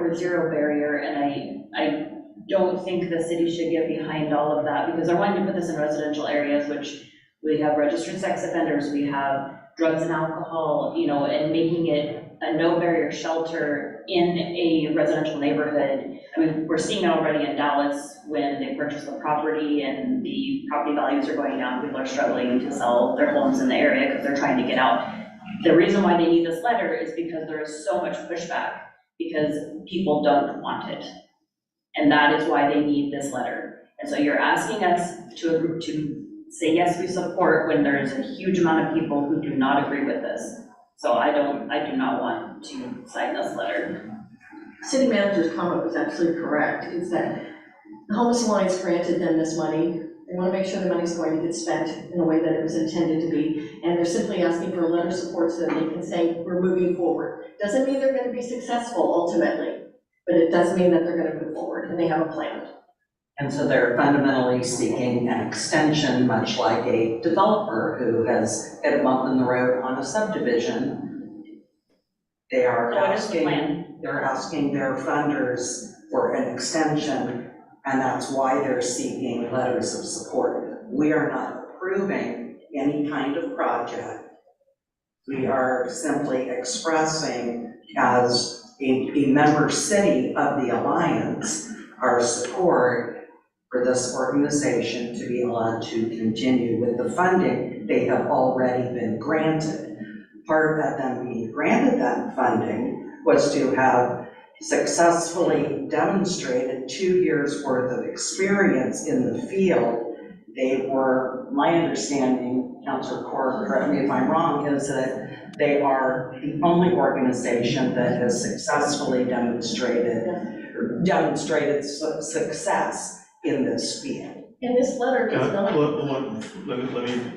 or zero barrier, and I don't think the city should get behind all of that, because they're wanting to put this in residential areas, which we have registered sex offenders, we have drugs and alcohol, and making it a no barrier shelter in a residential neighborhood. I mean, we're seeing it already in Dallas when they purchase the property and the property values are going down, people are struggling to sell their homes in the area because they're trying to get out. The reason why they need this letter is because there is so much pushback, because people don't want it. And that is why they need this letter. And so you're asking us to say, yes, we support, when there is a huge amount of people who do not agree with this. So I do not want to sign this letter. City manager's comment was absolutely correct. It's that the Homeless Alliance granted them this money. They want to make sure the money's going to get spent in a way that it was intended to be. And they're simply asking for a letter of support so that they can say, we're moving forward. Doesn't mean they're going to be successful ultimately, but it does mean that they're going to move forward and they have a plan. And so they're fundamentally seeking an extension, much like a developer who has hit a bump in the road on a subdivision. They are asking their funders for an extension, and that's why they're seeking letters of support. We are not approving any kind of project. We are simply expressing, as a member city of the Alliance, our support for this organization to be allowed to continue with the funding they have already been granted. Part of them being granted that funding was to have successfully demonstrated 2 years' worth of experience in the field. They were, my understanding, Councilor Corr, correct me if I'm wrong, is that they are the only organization that has successfully demonstrated success in this field. And this letter does not. Let me,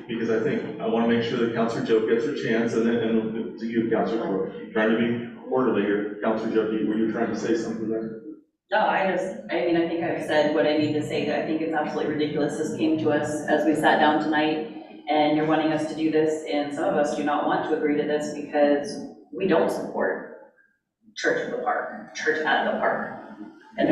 because I want to make sure that Councilor Joe gets her chance, and then to you, Councilor Corr. Trying to be orderly here. Councilor Joe, were you trying to say something there? No, I think I've said what I need to say. I think it's absolutely ridiculous. This came to us as we sat down tonight, and you're wanting us to do this, and some of us do not want to agree to this because we don't support Church at the Park. And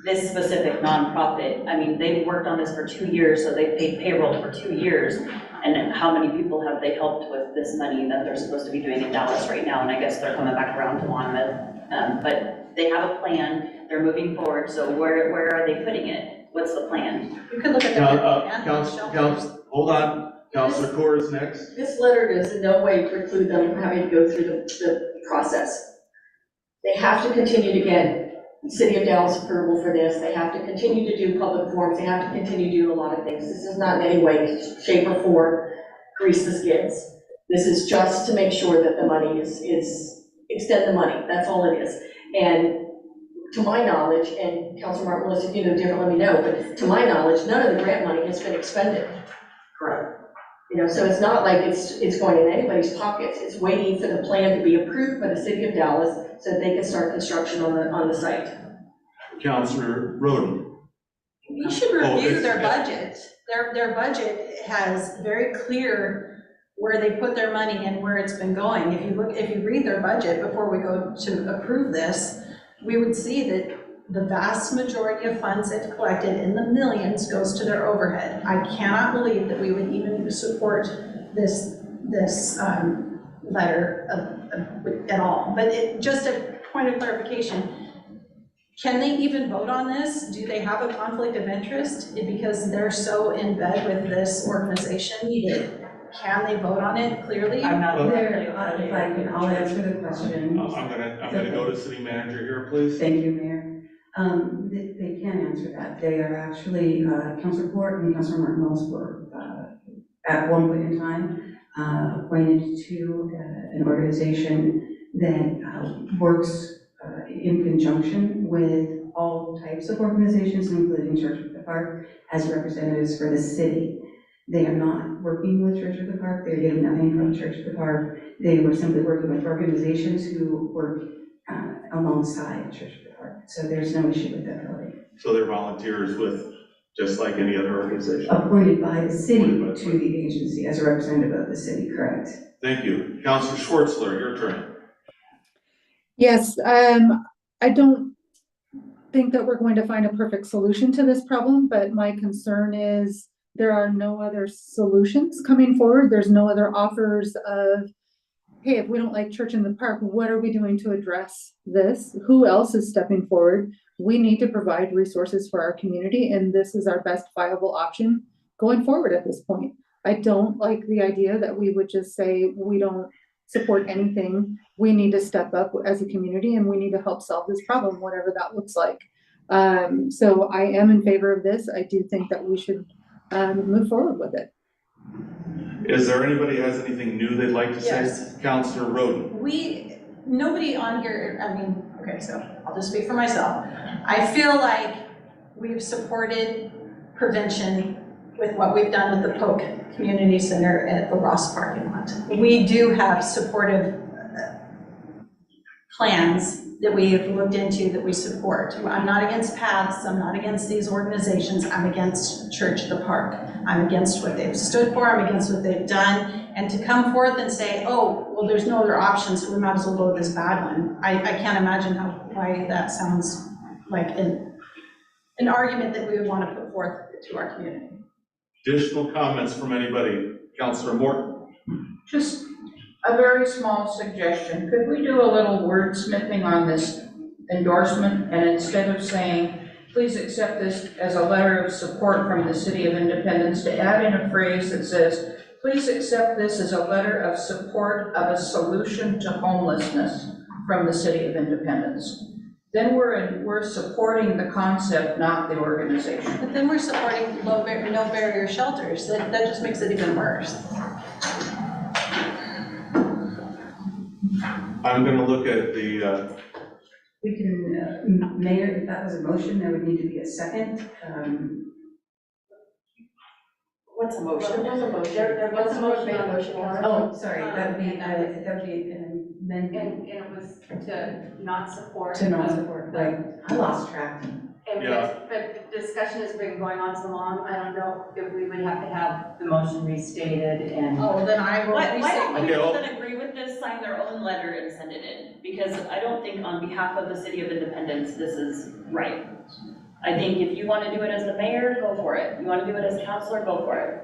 this specific nonprofit, I mean, they've worked on this for 2 years, so they paid payroll for 2 years. And how many people have they helped with this money that they're supposed to be doing in Dallas right now? And I guess they're coming back around to Monmouth. But they have a plan, they're moving forward, so where are they putting it? What's the plan? You could look at the Hold on, Councilor Corr is next. This letter does in no way preclude them from having to go through the process. They have to continue to get City of Dallas approval for this. They have to continue to do public forums. They have to continue to do a lot of things. This is not in any way, shape, or form grease the skids. This is just to make sure that the money is extend the money. That's all it is. And to my knowledge, and Councilor Martin, Lewis, if you know different, let me know, but to my knowledge, none of the grant money has been expended. Correct. You know, so it's not like it's going in anybody's pockets. It's waiting for the plan to be approved by the city of Dallas so that they can start construction on the site. Councilor Roden. We should Oh, review it's- their budget. Their budget has very clear where they put their money and where it's been going. If you read their budget before we go to approve this, we would see that the vast majority of funds they've collected in the millions goes to their overhead. I cannot believe that we would even support this letter at all. But just a point of clarification, can they even vote on this? Do they have a conflict of interest? Because they're so in bed with this organization, can they vote on it clearly? I'm not. If I can, I'll answer the question. I'm gonna go to city manager here, please. Thank you, Mayor. They can answer that. They are actually, Councilor Port and Councilor Martin Mills were, at one point in time, appointed to an organization that works in conjunction with all types of organizations, including Church of the Park, as representatives for the city. They are not working with Church of the Park. They're getting nothing from Church of the Park. They were simply working with organizations who work alongside Church of the Park. So there's no issue with that, really. So they're volunteers with, just like any other organization. Appointed by the city to the agency as a representative of the city, correct? Thank you. Councilor Schwartzler, your turn. Yes, I don't think that we're going to find a perfect solution to this problem, but my concern is there are no other solutions coming forward. There's no other offers of, hey, if we don't like Church in the Park, what are we doing to address this? Who else is stepping forward? We need to provide resources for our community, and this is our best viable option going forward at this point. I don't like the idea that we would just say we don't support anything. We need to step up as a community, and we need to help solve this problem, whatever that looks like. So I am in favor of this. I do think that we should move forward with it. Is there anybody who has anything new they'd like to say? Yes. Councilor Roden. Nobody on here, okay, so I'll just speak for myself. I feel like we've supported prevention with what we've done with the Polk Community Center at the Ross parking lot. We do have supportive plans that we have looked into that we support. I'm not against paths, I'm not against these organizations, I'm against Church of the Park. I'm against what they've stood for, I'm against what they've done, and to come forth and say, oh, well, there's no other option, so we might as well go with this bad one. I can't imagine why that sounds like an argument that we would want to put forth to our community. Additional comments from anybody? Councilor Morton. Just a very small suggestion. Could we do a little wordsmithing on this endorsement, and instead of saying, please accept this as a letter of support from the City of Independence, to add in a phrase that says, please accept this as a letter of support of a solution to homelessness from the City of Independence. Then we're supporting the concept, not the organization. But then we're supporting no barrier shelters. That just makes it even worse. I'm going to look at the. We can, Mayor, if that was a motion, there would need to be a second. What's a motion? There was a motion. There was a motion, made a motion. Oh, sorry, that would be an amendment And it was to not support. to not support, right? I lost track. But the discussion has been going on so long, I don't know if we would have to have the motion restated and. Oh, then I will Why don't Okay, people well- that agree with this sign their own letter and send it in? Because I don't think on behalf of the City of Independence, this is right. I think if you want to do it as the mayor, go for it. You want to do it as councilor, go for it.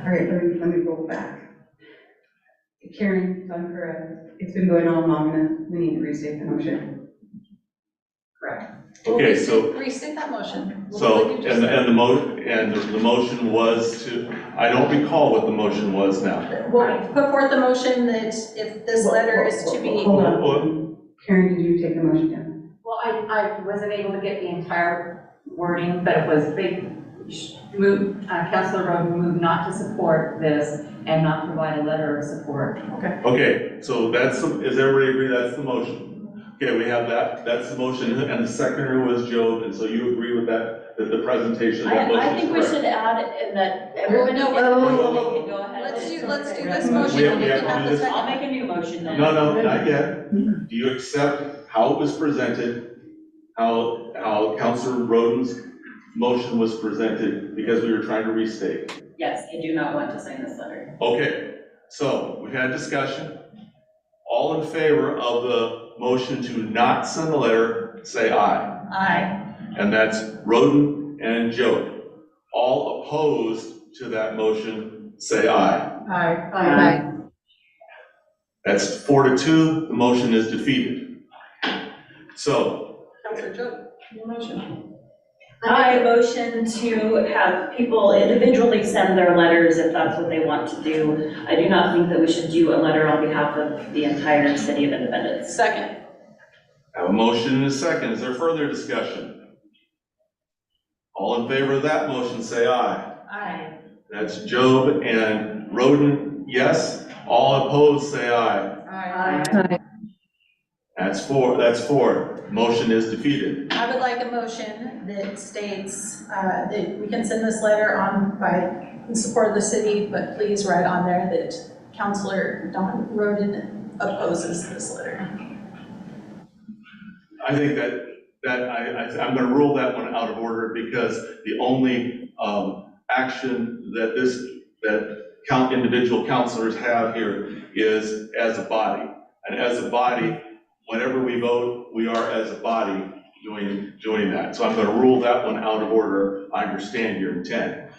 All right, let me roll back. Karen, if I'm correct, it's been going on long enough, we need to restate the motion. Correct. Okay, so. Restate that motion. So, and the motion was to, I don't recall what the motion was now. Well, put forth the motion that if this letter is to be. Hold on. Karen, did you take the motion down? Well, I wasn't able to get the entire wording, but it was big Councilor Roden moved not to support this and not provide a letter of support. Okay, so that's, is everybody agree that's the motion? Okay, we have that, that's the motion, and the seconder was Joe, and so you agree with that, that the presentation of that motion I is think we correct? should add it in that everybody can go ahead. Let's do this We motion have- and we you have can to have do the this. I'll second. make a new motion then. No, not yet. Do you accept how it was presented, how Councilor Roden's motion was presented, because we were trying to restate? Yes, I do not want to sign this letter. Okay, so we've had discussion. All in favor of the motion to not send the letter, say aye. Aye. And that's Roden and Joe. All opposed to that motion, say aye. Aye. That's 4-2, the motion is defeated. So, Councilor Joe, your motion. I motion to have people individually send their letters if that's what they want to do. I do not think that we should do a letter on behalf of the entire city of Independence. Second. I have a motion and a second. Is there further discussion? All in favor of that motion, say aye. Aye. That's Job and Roden, yes. All opposed, say aye. Aye. That's four. Motion is defeated. I would like a motion that states that we can send this letter on in support of the city, but please write on there that Councilor Don Roden opposes this letter. I think I'm gonna rule that one out of order because the only action that individual councilors have here is as a body. And as a body, whenever we vote, we are as a body doing that. So I'm gonna rule that one out of order. I understand your intent.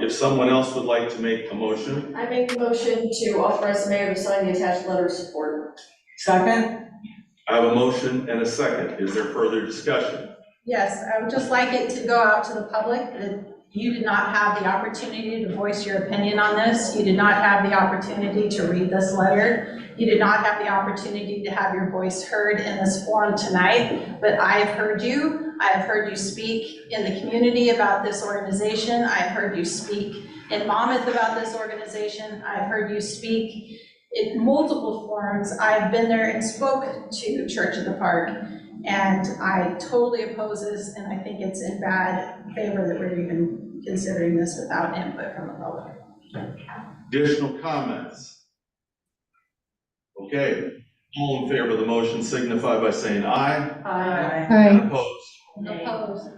If someone else would like to make a motion. I make a motion to authorize the mayor to sign the attached letter of support. Second? I have a motion and a second. Is there further discussion? Yes, I would just like it to go out to the public that you did not have the opportunity to voice your opinion on this. You did not have the opportunity to read this letter. You did not have the opportunity to have your voice heard in this forum tonight, but I have heard you. I have heard you speak in the community about this organization. I have heard you speak in Monmouth about this organization. I have heard you speak in multiple forums. I've been there and spoke to Church of the Park, and I totally oppose this, and I think it's in bad favor that we're even considering this without input from the public. Additional comments? Okay, all in favor of the motion signify by saying aye. Aye. And opposed. Opposed.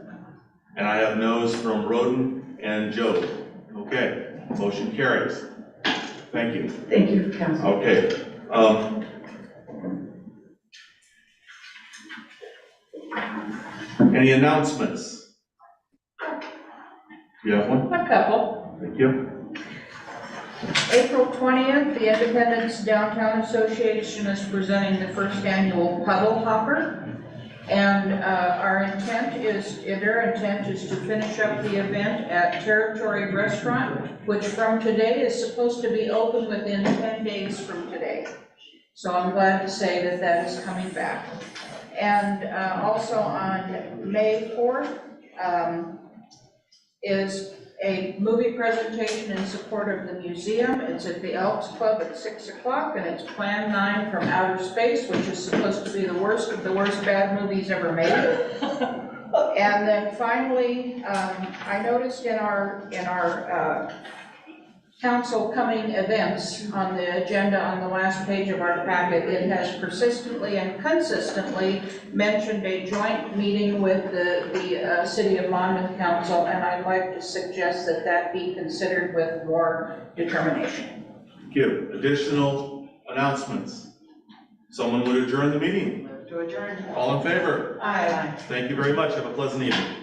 And I have no's from Roden and Joe. Okay, motion carries. Thank you. Thank you, Council. Okay. Any announcements? You have one? A couple. Thank you. April 20th, the Independence Downtown Association is presenting the first annual Puddle Hopper. And their intent is to finish up the event at Territory Restaurant, which from today is supposed to be open within 10 days from today. So I'm glad to say that that is coming back. And also on May 4th is a movie presentation in support of the museum. It's at the Elks Club at 6 o'clock, and it's Plan 9 from Outer Space, which is supposed to be the worst of the worst bad movies ever made. And then finally, I noticed in our council coming events on the agenda on the last page of our packet, it has persistently and consistently mentioned a joint meeting with the City of Monmouth Council, and I'd like to suggest that that be considered with more determination. Thank you. Additional announcements? Someone would adjourn the meeting. To adjourn. All in favor? Aye. Thank you very much. Have a pleasant evening.